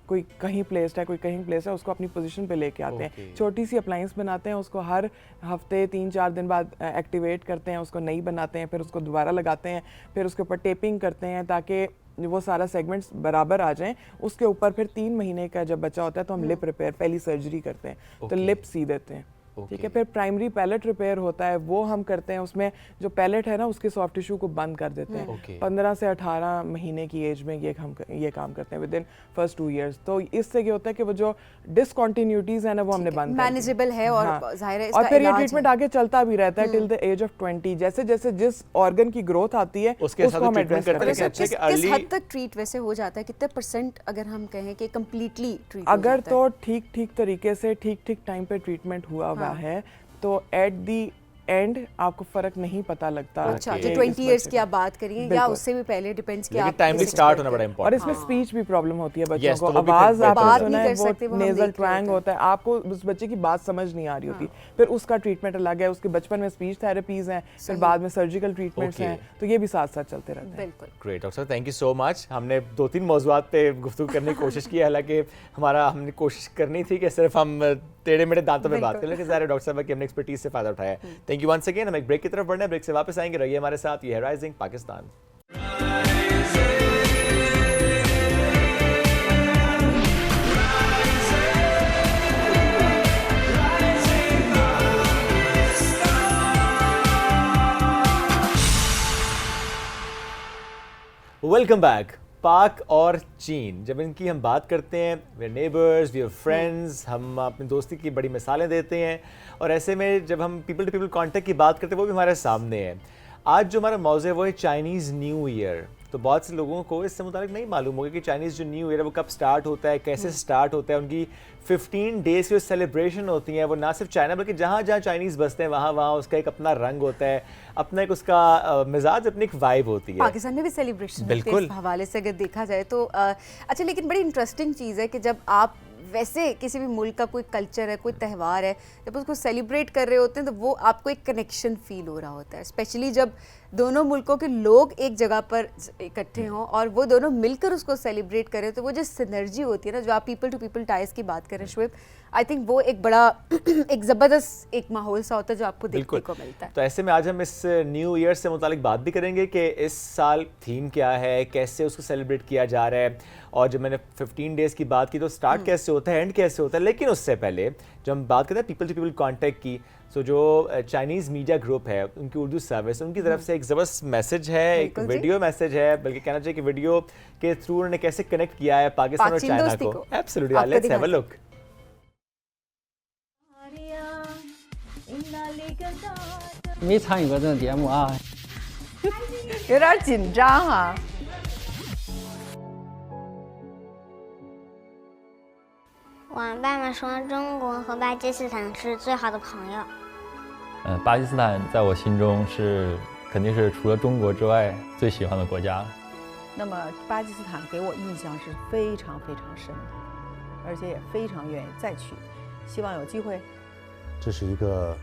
कोई कहीं प्लेस्ड है, कोई कहीं प्लेस है, उसको अपनी पोजीशन पे लेके आते हैं। छोटी सी अप्लायंस बनाते हैं, उसको हर हफ्ते 3-4 दिन बाद एक्टिवेट करते हैं, उसको नई बनाते हैं, फिर उसको दोबारा लगाते हैं, फिर उसके ऊपर टेपिंग करते हैं ताकि वो सारा सेगमेंट्स बराबर आ जाएं। उसके ऊपर फिर 3 महीने का जब बच्चा होता है तो हम लिप रिपेयर, पहली सर्जरी करते हैं, तो लिप सी देते हैं। ठीक है, फिर प्राइमरी पैलेट रिपेयर होता है, वो हम करते हैं। उसमें जो पैलेट है ना, उसके सॉफ्ट टिश्यू को बंद कर देते हैं। 15 से 18 महीने की एज में ये काम करते हैं विद इन फर्स्ट 2 years। तो इससे क्या होता है कि वो जो डिसकंटिन्यूटीज है ना, वो हमने बंद कर दी। मैनेजेबल है और हाँ। जाहिर है और इसका फिर ये इलाज ट्रीटमेंट है। आगे चलता भी रहता है टिल द एज ऑफ 20। जैसे जैसे जिस ऑर्गन की ग्रोथ आती है उसके साथ उसको हम ट्रीटमेंट एड्रेस करते हैं। करते हैं। अच्छा कि किस early- हद तक ट्रीट वैसे हो जाता है, कितने % अगर हम कहें कि कंप्लीटली ट्रीट अगर तो ठीक तरीके से ठीक टाइम पे ट्रीटमेंट हुआ हुआ है, तो एट दी एंड आपको फर्क नहीं पता लगता। अच्छा, कि जो इस 20 इयर्स बच्चे की को- आप बात करिए या बिल्कुल। उससे भी पहले, डिपेंड्स कि लेकिन आप टाइमली किस स्टार्ट expect होना बड़ा और इंपॉर्टेंट। इसमें स्पीच भी प्रॉब्लम होती है बच्चों Yes, को, तो वो भी आवाज बेहतर आपने बात सुना नहीं है कर वो सकते, वो हम नेजल देख रहे ट्वैंग होते होता है, आपको उस बच्चे की बात समझ नहीं आ रही होती, फिर उसका ट्रीटमेंट अलग है, उसके बचपन में स्पीच थेरेपीज हैं, फिर बाद में सर्जिकल ट्रीटमेंट्स Okay. हैं, तो ये भी साथ साथ चलते रहते हैं। बिल्कुल। ग्रेट डॉक्टर साहब, थैंक यू सो मच। हमने 2-3 मौज़ूआत पे गुफ्तगू करने की कोशिश की है, हालांकि हमने कोशिश करनी थी कि सिर्फ हम टेढ़े मेढ़े दांतों में बात करें, लेकिन ज़ाहिर है डॉक्टर साहब की हमने एक्सपर्टीज से फ़ायदा उठाया है। Thank you once again. हम एक ब्रेक की तरफ बढ़ने, ब्रेक से वापस आएंगे, रहिए हमारे साथ। ये है राइजिंग पाकिस्तान। Welcome back. पाक और चीन, जब इनकी हम बात करते हैं, वे नेबर्स, वी फ्रेंड्स, हम अपनी दोस्ती की बड़ी मिसालें देते हैं, और ऐसे में जब हम पीपल टू पीपल कांटेक्ट की बात करते हैं वो भी हमारे सामने है। आज जो हमारा मौज़ू है वो है चाइनीज़ न्यू ईयर। तो बहुत से लोगों को इससे मुताबिक नहीं मालूम होगा कि चाइनीज़ जो न्यू ईयर है वो कब स्टार्ट होता है, कैसे स्टार्ट होता है। उनकी 15 डेज़ की जो सेलिब्रेशन होती हैं वो ना सिर्फ चाइना बल्कि जहाँ जहाँ चाइनीज़ बसते हैं वहाँ वहाँ उसका एक अपना रंग होता है, अपना एक उसका मिजाज, अपनी एक वाइब होती है। पाकिस्तान में भी सेलिब्रेशन बिल्कुल। इस हवाले से अगर देखा जाए तो अच्छा, लेकिन बड़ी इंटरेस्टिंग चीज़ है कि जब आप वैसे किसी भी मुल्क का कोई कल्चर है, कोई त्यौहार है, जब उसको सेलिब्रेट कर रहे होते हैं तो वो आपको एक कनेक्शन फील हो रहा होता है, स्पेशली जब दोनों मुल्कों के लोग एक जगह पर इकट्ठे हों और वो दोनों मिलकर उसको सेलिब्रेट करें, तो वो जो सिनर्जी होती है ना, जो आप पीपल टू पीपल टाइज की बात करें शुएब, आई थिंक वो एक बड़ा एक ज़बरदस्त एक माहौल सा होता है जो आपको देखने को मिलता है। तो ऐसे में आज हम इस न्यू ईयर से मुतालिक बात भी करेंगे कि इस साल थीम क्या है, कैसे उसको सेलिब्रेट किया जा रहा है, और जब मैंने 15 डेज़ की बात की तो स्टार्ट कैसे होता है, एंड कैसे होता है। लेकिन उससे पहले जब हम बात करते हैं पीपल टू पीपल कांटेक्ट की, तो जो चाइनीज़ मीडिया ग्रुप है उनकी उर्दू सर्विस, उनकी तरफ से एक ज़बरदस्त मैसेज है, एक वीडियो मैसेज है, बल्कि कहना चाहिए कि वीडियो के थ्रू उन्होंने कैसे कनेक्ट किया है पाकिस्तान और चाइना को। Absolutely, let's have a look. 没参与过这个节目啊。有点紧张哈。我爸妈说中国和巴基斯坦是最好的朋友。巴基斯坦在我心中是肯定是除了中国之外最喜欢的国家。那么巴基斯坦给我印象是非常非常深的，而且也非常愿意再去，希望有机会。这是一个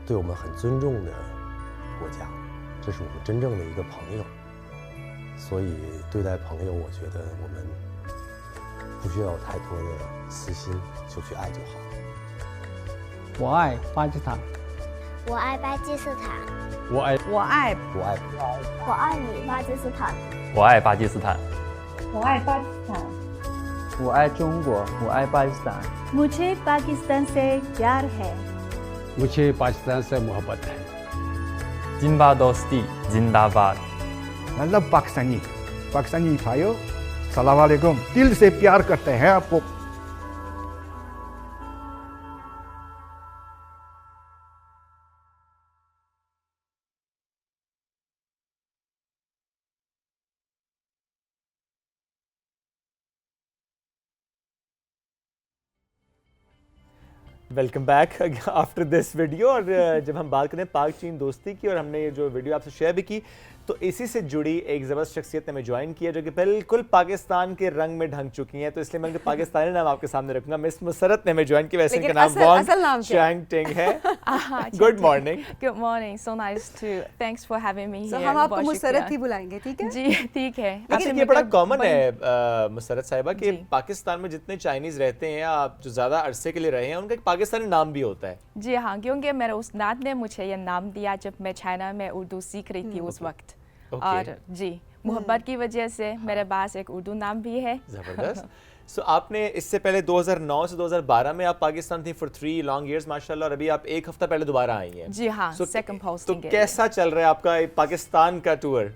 对我们很尊重的国家，这是我们真正的一个朋友，所以对待朋友，我觉得我们不需要有太多的私心，就去爱就好。我爱巴基斯坦，我爱巴基斯坦，我爱我爱我爱我爱你，巴基斯坦。我爱巴基斯坦，我爱巴基斯坦，我爱中国，我爱巴基斯坦。 मुझे पाकिस्तान से प्यार है। मुझे पाकिस्तान से मोहब्बत है। जिंबा दोस्ती जिंदाबाद। I love पाकिस्तानी, पाकिस्तानी भाइयों, सलाम वालेकुम, दिल से प्यार करते हैं आपको। Welcome back after this video. और जब हम बात करें पाक चीन दोस्ती की, और हमने ये जो वीडियो आपसे शेयर भी की, तो इसी से जुड़ी एक ज़बरदस्त शख्सियत ने हमें ज्वाइन किया जो कि बिल्कुल पाकिस्तान के रंग में ढंग चुकी हैं, तो इसलिए मैं उनके पाकिस्तानी नाम आपके सामने रखूंगा। मिस मुसरत ने हमें ज्वाइन किया, वैसे इनका नाम वॉन्ग चैंग टिंग है। Good morning. Good morning. So nice to. Thanks for having me So here. हम आपको मुसरत ही बुलाएंगे, ठीक है? जी ठीक है। लेकिन ये बड़ा कॉमन है मुसरत साहिबा कि पाकिस्तान में जितने चाइनीज रहते हैं, आप जो ज़्यादा अरसे के लिए रहे हैं, उनका एक पाकिस्तानी नाम भी होता है। जी हाँ, क्योंकि मेरे उस्ताद ने मुझे ये नाम दिया जब मैं चाइना में उर्दू सीख रही थी उस वक्त। और जी मोहब्बत की वजह से मेरे पास एक उर्दू नाम भी है। जबरदस्त। सो आपने इससे पहले 2009 से 2012 में आप पाकिस्तान थी फॉर 3 लॉन्ग इयर्स माशाल्लाह, और अभी आप एक हफ्ता पहले दोबारा आई हैं। जी हाँ, सेकंड पोस्टिंग तो कैसा चल रहा है आपका पाकिस्तान का टूर?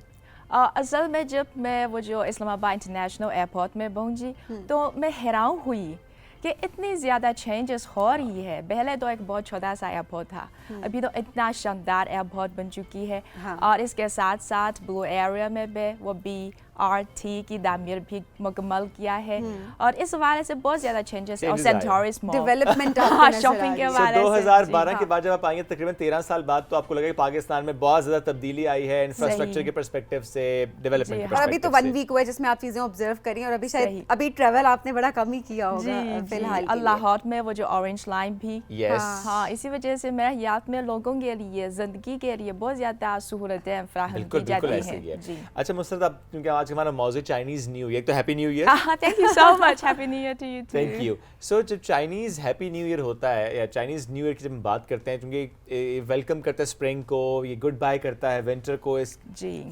असल में जब मैं वो जो इस्लामाबाद इंटरनेशनल एयरपोर्ट में पहुंची तो मैं हैरान हुई कि इतनी ज़्यादा चेंजेस हो रही है। पहले तो एक बहुत छोटा सा एयरपोर्ट था, अभी तो इतना शानदार एयरपोर्ट बन चुकी है। और इसके साथ साथ ब्लू एरिया में भी वो भी आर्ट थी की दामिर भी मुकम्मल किया है और इस हवाले से बहुत ज़्यादा चेंजेस और सेंटोरिस मॉल डेवलपमेंट शॉपिंग के हवाले से 2012 के बाद जब आप आई हैं तकरीबन 13 साल बाद, तो आपको लगा कि पाकिस्तान में बहुत ज़्यादा तब्दीली आई है इंफ्रास्ट्रक्चर के पर्सपेक्टिव से, डेवलपमेंट के और अभी तो 1 पर्सपेक्टिव वीक हुआ है जिसमें आप चीज़ें ऑब्जर्व करी और अभी शायद अभी ट्रैवल आपने बड़ा कम ही किया होगा फिलहाल। लाहौर में वो जो ऑरेंज लाइन भी, यस हाँ, इसी वजह से मेरे याद में लोगों के लिए ज़िंदगी के लिए बहुत ज़्यादा सहूलतें फराहम की जाती हैं। अच्छा मुसरत, आप क्योंकि आज हमारा मौजूद चाइनीज़ न्यू ईयर, तो happy new year. Thank you so much, happy new year to you too. Thank you. So जब चाइनीज़ हैप्पी न्यू ईयर होता है या चाइनीज़ न्यू ईयर की जब हम बात करते हैं, क्योंकि वेलकम करता है स्प्रिंग को, ये गुड बाय करता है विंटर को, इस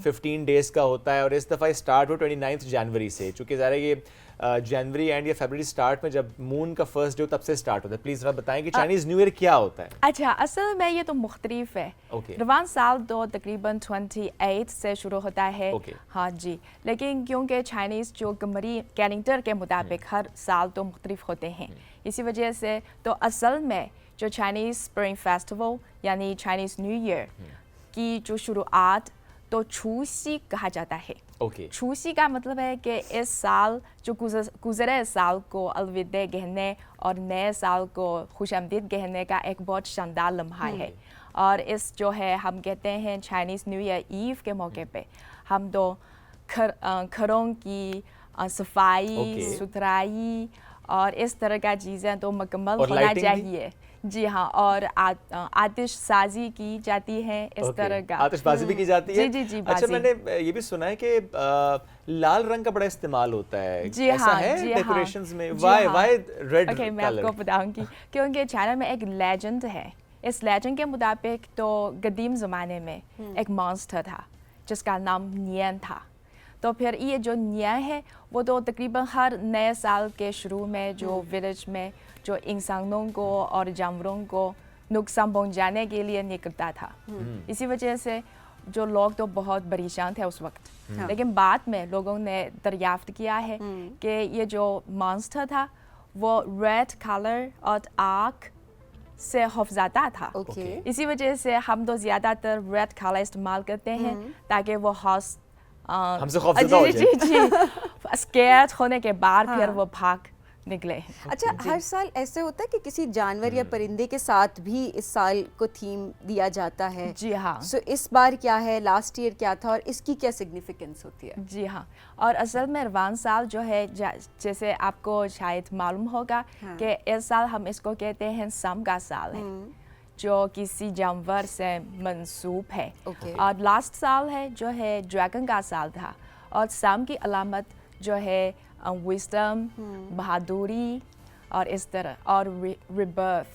15 डेज़ का होता है और इस दफ़ा स्टार्ट हो 29 जनवरी से, चूँकि ज़रा ये जनवरी एंड या फरवरी स्टार्ट में जब मून का फर्स्ट डे हो तब से स्टार्ट होता है। प्लीज़ ज़रा बताएं कि चाइनीज़ न्यू ईयर क्या होता है। अच्छा, असल में ये तो मुख्तलिफ है। रवान साल तो तकरीबन 28 से शुरू होता है। हाँ जी, लेकिन क्योंकि चाइनीज़ जो कमरी कैलेंडर के मुताबिक हर साल तो मुख्तलिफ होते हैं, इसी वजह से तो असल में जो चाइनीज़ स्प्रिंग फेस्टिवल यानी चाइनीज़ न्यू ईयर की जो शुरुआत तो छूसी कहा जाता है। छूसी का मतलब है कि इस साल जो गुज़रे साल को अलविदा कहने और नए साल को खुशामदीद कहने का एक बहुत शानदार लम्हा है। और इस जो है हम कहते हैं चाइनीज़ न्यू ईयर ईव के मौके पे हम तो घरों की सफाई सुथराई और इस तरह का चीज़ें तो मुकम्मल होना चाहिए। जी हाँ, और आतिशबाजी की जाती है इस तरह का। आतिशबाजी भी की जाती है। जी जी जी। अच्छा, मैंने ये भी सुना है कि लाल रंग का बड़ा इस्तेमाल होता है। जी ऐसा हाँ, है जी डेकोरेशंस हाँ, में? Why red colour? मैं आपको बताऊंगी क्योंकि चाइना में एक लेजेंड है। इस लेजेंड के मुताबिक तो कदीम ज़माने में एक मॉन्स्टर था जिसका नाम नियन था। तो फिर ये जो नियन है वो तो तकरीबन हर नए साल के शुरू में जो विलेज में जो इंसानों को और जानवरों को नुकसान पहुंचाने के लिए निकलता था। इसी वजह से जो लोग तो बहुत परेशान थे उस वक्त। लेकिन बाद में लोगों ने दरियाफ्त किया है कि ये जो मॉन्स्टर था वो रेड कलर और आँख से खौफज़दा था। इसी वजह से हम तो ज़्यादातर रेड कलर इस्तेमाल करते हैं ताकि वो हमसे खौफज़दा हो जाए। जी, स्कैर्ड होने के बाद फिर वो भाग निकले। अच्छा, हर साल ऐसे होता है कि किसी जानवर या परिंदे के साथ भी इस साल को थीम दिया जाता है? जी हाँ। सो इस बार क्या है, लास्ट ईयर क्या था और इसकी क्या सिग्निफिकेंस होती है? जी हाँ, और असल में रवान साल जो है जैसे आपको शायद मालूम होगा कि इस साल हम इसको कहते हैं सम का साल है जो किसी जानवर से मंसूब है। और लास्ट साल है जो है ड्रैगन का साल था और सम की अलामत जो है विजडम, बहादुरी और इस तरह और रीबर्थ।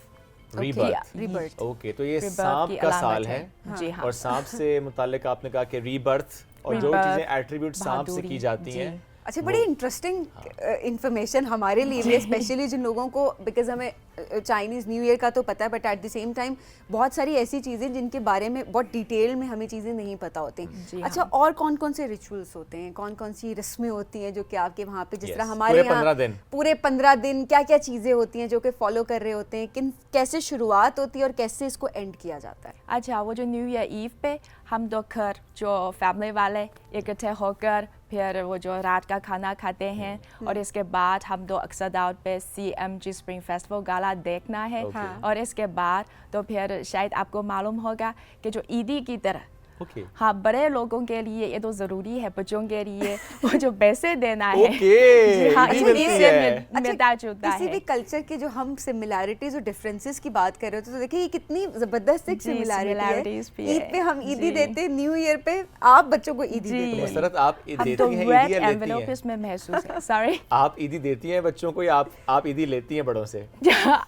ओके, तो ये सांप का साल है। जी हाँ। और सांप से मुताल्लिक आपने कहा कि रीबर्थ और जो चीजें एट्रीब्यूट सांप से की जाती हैं। अच्छा, बड़ी इंटरेस्टिंग इंफॉर्मेशन हमारे लिए भी, स्पेशली जिन लोगों को, बिकॉज हमें चाइनीज़ न्यू ईयर का तो पता है but at the same time बहुत सारी ऐसी चीज़ें जिनके बारे में बहुत डिटेल में हमें चीज़ें नहीं पता होती। अच्छा, और कौन कौन से रिचुअल्स होते हैं, कौन कौन सी रस्में होती हैं जो कि आपके वहाँ पे, जिस तरह हमारे यहाँ पूरे 15 दिन क्या क्या चीज़ें होती हैं जो कि फॉलो कर रहे होते हैं, कैसे शुरुआत होती है और कैसे इसको एंड किया जाता है? अच्छा, वो जो न्यू ईयर ईव पे हम दो घर जो फैमिली वाले इकट्ठे होकर फिर वो जो रात का खाना खाते हैं और इसके बाद हम दो अक्सर दावत पे CMG स्प्रिंग फेस्टिवल गाला देखना है। और इसके बाद तो फिर शायद आपको मालूम होगा कि जो ईदी की तरह हाँ, बड़े लोगों के लिए ये तो ज़रूरी है, बच्चों के लिए वो जो पैसे देना है। जी हाँ, इससे मिलता जुलता है। किसी भी कल्चर के जो हम सिमिलैरिटीज और डिफरेंसेस की बात कर रहे हो तो देखिए ये कितनी ज़बरदस्त एक सिमिलैरिटी है। ईद पे हम ईदी देते हैं, न्यू ईयर पे आप बच्चों को ईदी देते हैं। मुसरत, आप ईदी देती हैं, ईदी लेती हैं? इसमें महसूस है। सॉरी, आप ईदी देती हैं बच्चों को या आप ईदी लेती हैं बड़ों से?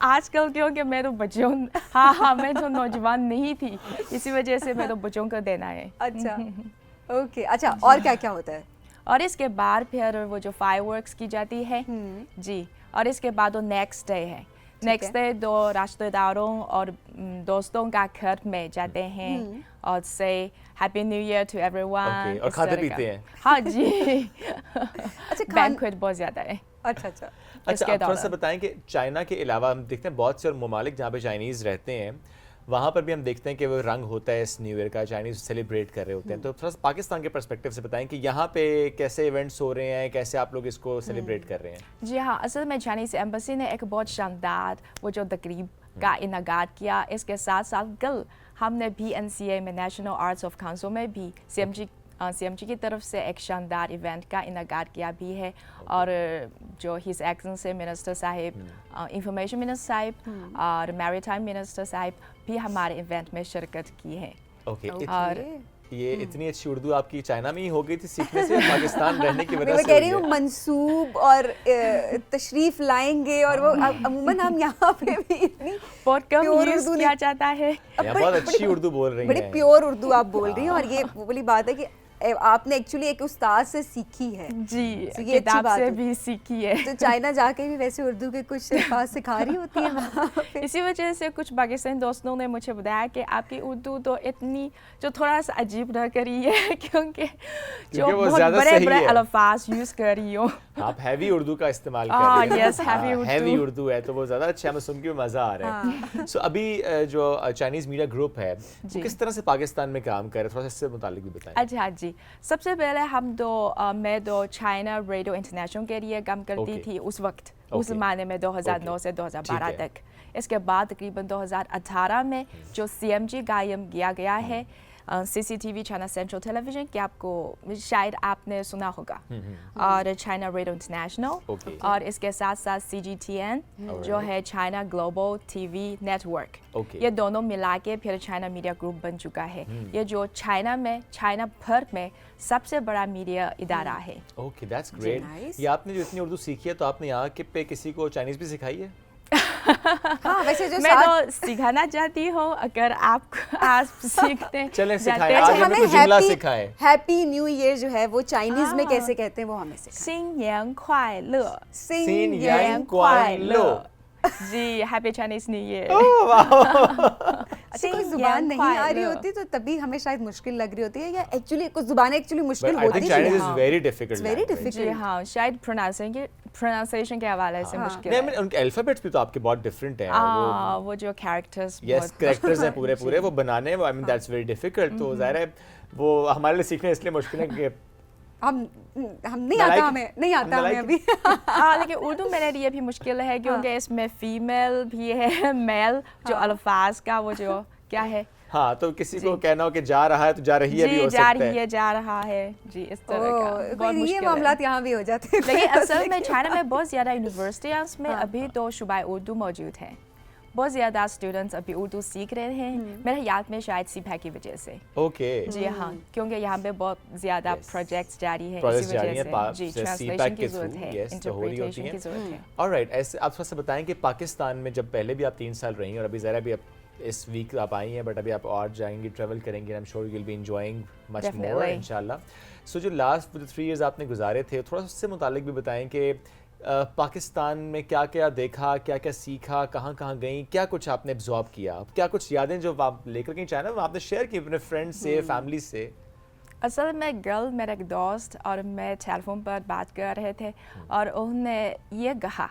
आजकल क्योंकि मैं तो बच्चों हाँ मैं तो नौजवान नहीं थी, इसी वजह से मैं तो बच्चों को देना है। अच्छा, ओके। अच्छा, और क्या क्या होता है? और इसके बाद फिर वो जो फायरवर्क्स की जाती है जी, और इसके बाद वो नेक्स्ट डे है। नेक्स्ट डे दो रिश्तेदारों और दोस्तों का घर में जाते हैं और से happy new year to everyone. और खाते पीते हैं? हाँ जी। अच्छा, बैंक्वेट बहुत ज़्यादा है। अच्छा अच्छा। अच्छा, आप थोड़ा सा बताएं कि चाइना के अलावा हम देखते हैं बहुत से और ममालिक जहाँ पे चाइनीज़ रहते हैं, वहाँ पर भी हम देखते हैं कि वो रंग होता है इस न्यू ईयर का, चाइनीज सेलिब्रेट कर रहे होते हैं। तो थोड़ा सा पाकिस्तान के पर्सपेक्टिव से बताएं कि यहाँ पे कैसे इवेंट्स हो रहे हैं, कैसे आप लोग इसको सेलिब्रेट कर रहे हैं। जी हाँ, असल में चाइनीज एम्बेसी ने एक बहुत शानदार वो जो तकरीब का इनागात किया। इसके साथ साथ कल हमने PNCA में नेशनल आर्ट्स ऑफ काउंसिल में भी CMG की तरफ से एक शानदार इवेंट का इनागात किया भी है। और जो his excellency minister Sahib, information minister Sahib और मैरीटाइम मिनिस्टर साहिब भी हमारे इवेंट में शिरकत की है। और ये इतनी अच्छी उर्दू आपकी चाइना में ही हो गई थी सीखने से, पाकिस्तान रहने की वजह से? मैं कह रही हूँ मंसूब और तशरीफ लाएंगे, और वो अमूमन हम यहाँ पे भी इतनी बहुत कम यूज किया जाता है। बहुत अच्छी उर्दू बोल रही हैं, बड़ी प्योर उर्दू आप बोल रही हैं। और ये वो वाली बात है कि आपने एक्चुअली एक उस्ताद से सीखी है। जी, तो ये किताब से भी सीखी है। तो चाइना जाके भी वैसे उर्दू के कुछ अल्फाज सिखा रही होती है वहाँ पे। इसी वजह से कुछ पाकिस्तानी दोस्तों ने मुझे बताया कि आपकी उर्दू तो इतनी जो थोड़ा सा अजीब लग रही है, क्योंकि जो बहुत बड़े अल्फाज यूज कर रही हो। आप हैवी उर्दू का इस्तेमाल कर रही हैं। यस, हैवी उर्दू है तो वो ज़्यादा अच्छा है, मैं सुन के मज़ा आ रहा है। सो अभी जो चाइनीज़ मीडिया ग्रुप है वो किस तरह से पाकिस्तान में काम कर रहे हैं, थोड़ा सा इससे मुतालिक भी बताएं। अच्छा जी, सबसे पहले मैं चाइना रेडियो इंटरनेशनल के लिए काम करती थी उस वक्त, उस ज़माने में 2009 से 2012 तक। इसके बाद तकरीबन 2018 में जो CMG कायम किया गया है, CCTV चाइना सेंट्रल टेलीविजन, कि आपको शायद आपने सुना होगा, और चाइना रेडियो इंटरनेशनल, और इसके साथ साथ CGTN जो है चाइना ग्लोबल TV नेटवर्क। ये दोनों मिला के फिर चाइना मीडिया ग्रुप बन चुका है। ये जो चाइना भर में सबसे बड़ा मीडिया इदारा है। Okay, that's great. ये आपने जो इतनी उर्दू सीखी है, तो आपने यहाँ के पे किसी को चाइनीज भी सिखाई है? हाँ, वैसे जो मैं तो सिखाना चाहती हूँ, अगर आप सीखते चलें सिखाएं। आज हमें कुछ जुमला सिखाएं। हैप्पी न्यू ईयर जो है वो चाइनीज में कैसे कहते हैं वो हमें सिखाएं। 新年快乐， 新年快乐 जी, हैप्पी चाइनीज न्यू ईयर। अच्छा, कोई जुबान नहीं आ रही होती तो तभी हमें शायद मुश्किल लग रही होती है, या एक्चुअली कुछ जुबानें एक्चुअली मुश्किल होती है। Chinese is very difficult, very difficult. हाँ, शायद प्रोनाउंसिएशन के हवाले से मुश्किल है। उनके अल्फाबेट्स भी तो आपके बहुत डिफरेंट हैं। वो जो कैरेक्टर्स, यस, कैरेक्टर्स हैं पूरे वो बनाने, I mean that's very difficult. तो जाहिर है वो हमारे लिए सीखना इसलिए मुश्किल है कि हम नहीं आता, हमें अभी। लेकिन उर्दू मेरे लिए भी मुश्किल है, क्योंकि इसमें फीमेल भी है, मेल जो अल्फाज का वो जो क्या है। हाँ, तो किसी को कहना हो कि जा रहा है तो जा रही है भी हो सकता है। जा रही है, जा रहा है जी, इस तरह का बहुत मुश्किल है। मामलात यहाँ भी हो जाते हैं। लेकिन असल में चाइना में बहुत ज़्यादा यूनिवर्सिटीज़ में अभी तो शुबाए उर्दू मौजूद है। बहुत ज़्यादा स्टूडेंट्स अभी उर्दू सीख रहे हैं, मेरे याद में शायद CPAC की वजह से। ओके जी हाँ, क्योंकि यहाँ पे बहुत ज़्यादा प्रोजेक्ट्स जारी है, इसी वजह से जी ट्रांसलेशन की ज़रूरत है, इंटरप्रिटेशन की ज़रूरत है। ऑलराइट, ऐसे आप थोड़ा सा बताएं कि पाकिस्तान में जब पहले भी आप 3 साल रही हैं और अभी ज़रा भी आप इस वीक आप आई हैं, बट अभी आप और जाएंगी, ट्रैवल करेंगी, आई am sure you will be enjoying much more इंशाल्लाह। सो जो लास्ट 3 इयर्स आपने गुजारे थे, थोड़ा सा उससे मुतालिक भी बताएं कि पाकिस्तान में क्या क्या देखा, क्या क्या सीखा, कहाँ कहाँ गई, क्या कुछ आपने एब्जॉर्ब किया, क्या कुछ यादें जो आप लेकर गई चाइना आपने शेयर की अपने फ्रेंड्स से, फैमिली से? असल में मेरा एक दोस्त और मैं टेलीफोन पर बात कर रहे थे, और उन्होंने ये कहा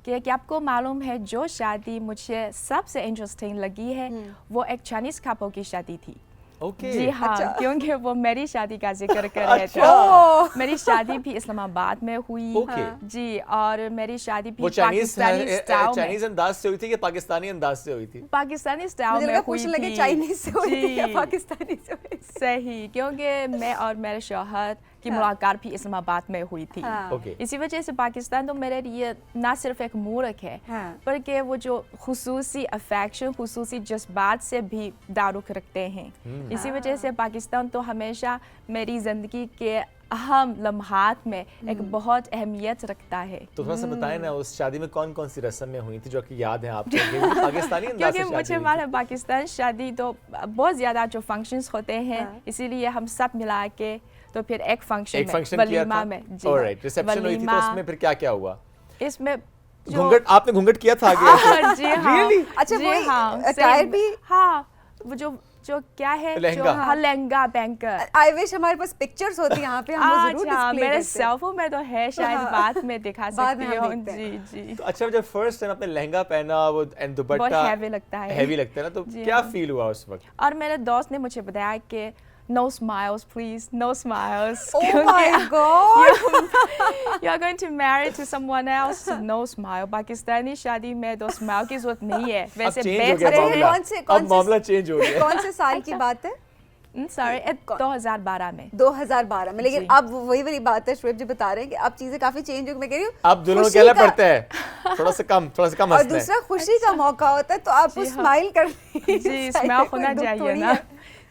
कि आपको मालूम है जो शादी मुझे सबसे इंटरेस्टिंग लगी है वो एक चाइनीज़ कपल की शादी थी। जी हाँ, क्योंकि वो मेरी शादी का जिक्र कर रहे थे। मेरी शादी भी इस्लामाबाद में हुई जी, और मेरी शादी भी चाइनीज अंदाज से हुई थी कि पाकिस्तानी अंदाज से हुई थी? पाकिस्तानी स्टाइल में हुई थी। चाइनीज से हुई थी या पाकिस्तानी से हुई थी? सही, क्योंकि मैं और मेरे शौहर की मुलाकात भी इस्लामाबाद में हुई थी। इसी वजह से पाकिस्तान तो मेरे लिए ना सिर्फ एक मुल्क है, बल्कि वो जो खुसूसी अफेक्शन, खुसूसी जज्बात से भी ताल्लुक़ रखते हैं। इसी वजह से पाकिस्तान तो हमेशा मेरी ज़िंदगी के अहम लम्हात में एक बहुत अहमियत रखता है। तो थोड़ा सा बताएं ना, उस शादी में कौन कौन सी रस्म में हुई थी जो कि याद है आपको? पाकिस्तानी अंदाज से क्योंकि मुझे मालूम है पाकिस्तान शादी तो बहुत ज़्यादा जो फंक्शंस होते हैं, इसीलिए हम सब मिला के तो फिर एक फंक्शन वलीमा में रिसेप्शन हुई थी, तो उसमें फिर क्या क्या हुआ? इसमें घूंघट, आपने घूंघट किया था आगे? जी हाँ, अच्छा, जी हाँ, अटायर भी? हाँ, वो जो जो क्या है लहंगा। जो हाँ लहंगा बैंकर। आई विश हमारे पास पिक्चर्स होती यहाँ पे, हम वो जरूर अच्छा डिस्प्ले मेरे करते। सेलफोन में तो है, शायद बाद में दिखा बाद में सकती हम हूँ। देखते हैं। जी जी तो अच्छा, जब फर्स्ट टाइम आपने लहंगा पहना वो एंड दुपट्टा बहुत heavy लगता है। हेवी लगता है ना, तो जी क्या हाँ। फील हुआ उस वक्त? और मेरे दोस्त ने मुझे बताया कि no smiles please, no smiles. Oh my God! You are going to marry to someone else, no smile. Pakistani शादी में तो स्माइल की जरूरत नहीं है। वैसे change हो गया मामला। अब मामला चेंज हो गया। कौन से साल की बात है? सॉरी 2012 में। 2012 में, लेकिन अब वही वाली बात है, शुएब जी बता रहे हैं कि अब चीजें काफी चेंज हो गई। मैं कह रही हूँ अब दुल्हन कहना पड़ता है थोड़ा सा कम और हंसना है। दूसरा खुशी का मौका होता है, तो आपको स्माइल कर जी स्माइल होना चाहिए ना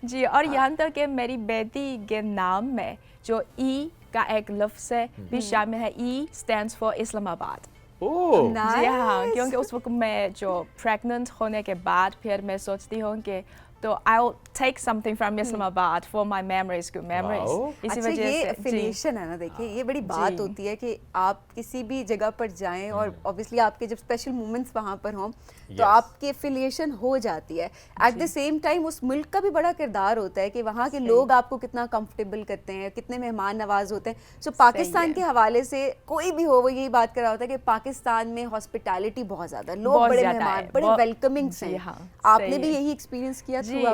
जी। और यहाँ तक कि मेरी बेटी के नाम में जो ई का एक लफ्ज़ है भी शामिल है। E stands for Islamabad. जी हाँ, क्योंकि उस वक्त मैं जो प्रेग्नेंट होने के बाद फिर मैं सोचती हूँ कि तो I'll take something from Islamabad for my memories, good memories. इसी अच्छा, वजह ये से एफिलिएशन है ना, देखिए ये बड़ी बात होती है कि आप किसी भी जगह पर जाएं और ऑब्वियसली आपके जब स्पेशल मोमेंट्स वहाँ पर हों तो आपकी एफिलिएशन हो जाती है। एट द सेम टाइम उस मुल्क का भी बड़ा किरदार होता है कि वहाँ के लोग आपको कितना कंफर्टेबल करते हैं, कितने मेहमान नवाज होते हैं। सो पाकिस्तान के हवाले से कोई भी हो वो यही बात कर रहा होता है कि पाकिस्तान में हॉस्पिटैलिटी बहुत ज़्यादा, लोग बड़े मेहमान, बड़े वेलकमिंग हैं। आपने भी यही एक्सपीरियंस किया? जी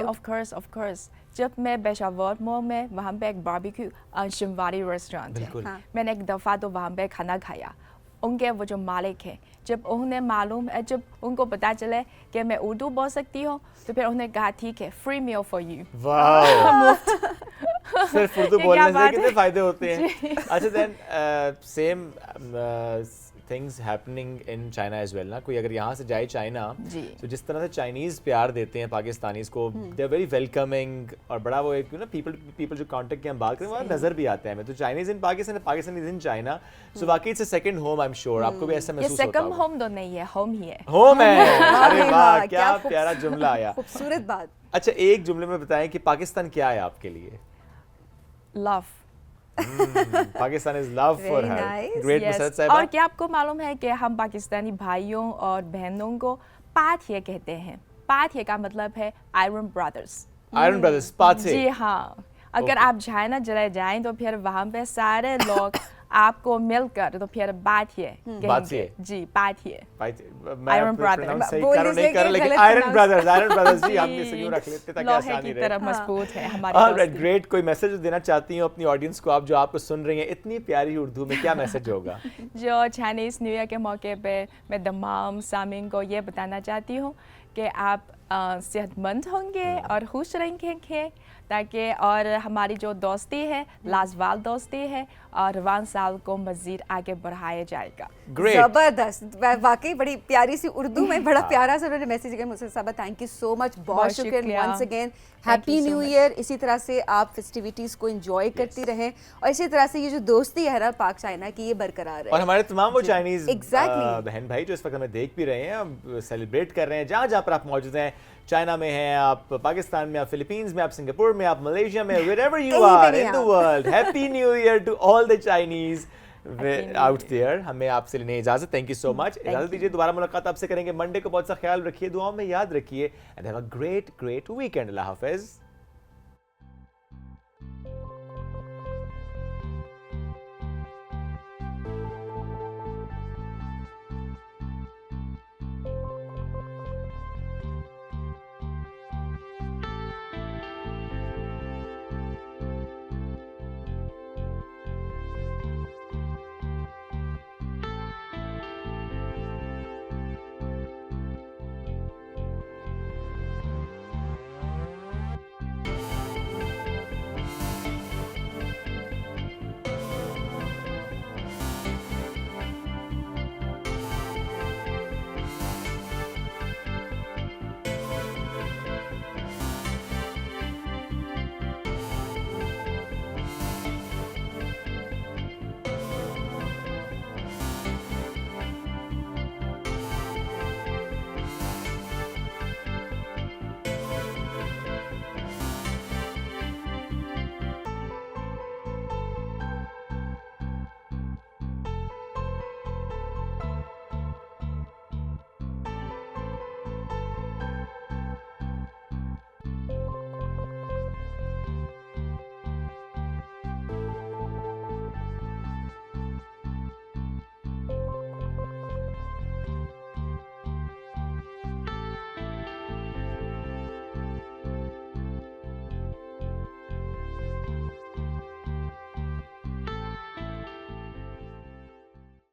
ऑफ कोर्स। जब मैं पेशावर मॉल में वहाँ पे एक बारबेक्यू शिमवारी रेस्टोरेंट है, मैंने एक दफ़ा तो वहाँ पे खाना खाया। उनके वो जो मालिक है, जब उन्हें मालूम है, जब उनको पता चले कि मैं उर्दू बोल सकती हूँ, तो फिर उन्हें कहा ठीक है, फ्री मील फॉर यू। सिर्फ उर्दू बोलने से कितने फायदे होते हैं। अच्छा, then same things happening in China as well ना। कोई अगर यहाँ से जाए चाइना, तो जिस तरह से चाइनीज प्यार देते हैं पाकिस्तानीज को, दे आर वेरी वेलकमिंग और बड़ा वो एक ना पीपल जो कांटेक्ट की हम बात करें वो नजर भी आते हैं हमें। तो Chinese in Pakistan, Pakistanis in China, so वाकई it's a second home. I am sure आपको भी ऐसा महसूस होता है। सेकंड होम तो नहीं है, होम ही है। होम है। अरे वाह, क्या प्यारा जुमला आया, खूबसूरत बात। अच्छा, एक जुमले में बताएं कि पाकिस्तान क्या है आपके लिए? Love. Pakistan is love for her. Great Musarrat साहिबा। और क्या आपको मालूम है कि हम पाकिस्तानी भाइयों और बहनों को पाथिया कहते हैं। पाथिया का मतलब है आयरन ब्रदर्स। आयरन ब्रदर्स, पाथिया। जी हाँ, अगर आप चाइना चले जाएं तो फिर वहाँ पे सारे लोग आपको मिलकर तो फिर पाथिया कहेंगे। जी पाथिया, आयरन ब्रदर्स नहीं कर, लेकिन आयरन ब्रदर्स जी हम भी यूं रख लेते ताकि आसानी रहे। तरह मजबूत है हमारी दोस्ती। ग्रेट। कोई मैसेज देना चाहती हूँ अपनी ऑडियंस को, आप जो आपको सुन रही हैं इतनी प्यारी उर्दू में, क्या मैसेज होगा? जो चाइनीज न्यू ईयर के मौके पे मैं तमाम सामीन को ये बताना चाहती हूँ कि आप सेहतमंद होंगे और खुश रहेंगे, ताकि और हमारी जो दोस्ती है लाजवाब दोस्ती है और रवान साल को मजीद आगे बढ़ाया जाएगा। जबरदस्त, वाकई बड़ी प्यारी सी उर्दू में बड़ा प्यारा सा उन्होंने मैसेज दिया मुझसे। साबा थैंक यू सो मच, बहुत शुक्रिया once again. Happy new year. इसी तरह से आप फेस्टिविटीज को एंजॉय करती रहें और इसी तरह से ये जो दोस्ती है ना पाक चाइना की, ये बरकरार रहे। और हमारे तमाम वो चाइनीज बहन भाई जो इस वक्त हमें देख भी रहे हैं, सेलिब्रेट कर रहे हैं जहाँ जहाँ पर आप मौजूद हैं, चाइना में हैं आप, पाकिस्तान में आप, फिलीपींस में आप, सिंगापुर में आप, मलेशिया में, wherever you are in the world, happy new year to all the Chinese out there। हमें आपसे लेने इजाजत। Thank you so much. इजाजत दीजिए, दोबारा मुलाकात आपसे करेंगे मंडे को। बहुत सा ख्याल रखिए, दुआओं में याद रखिए, and have a great weekend। Allah Hafiz.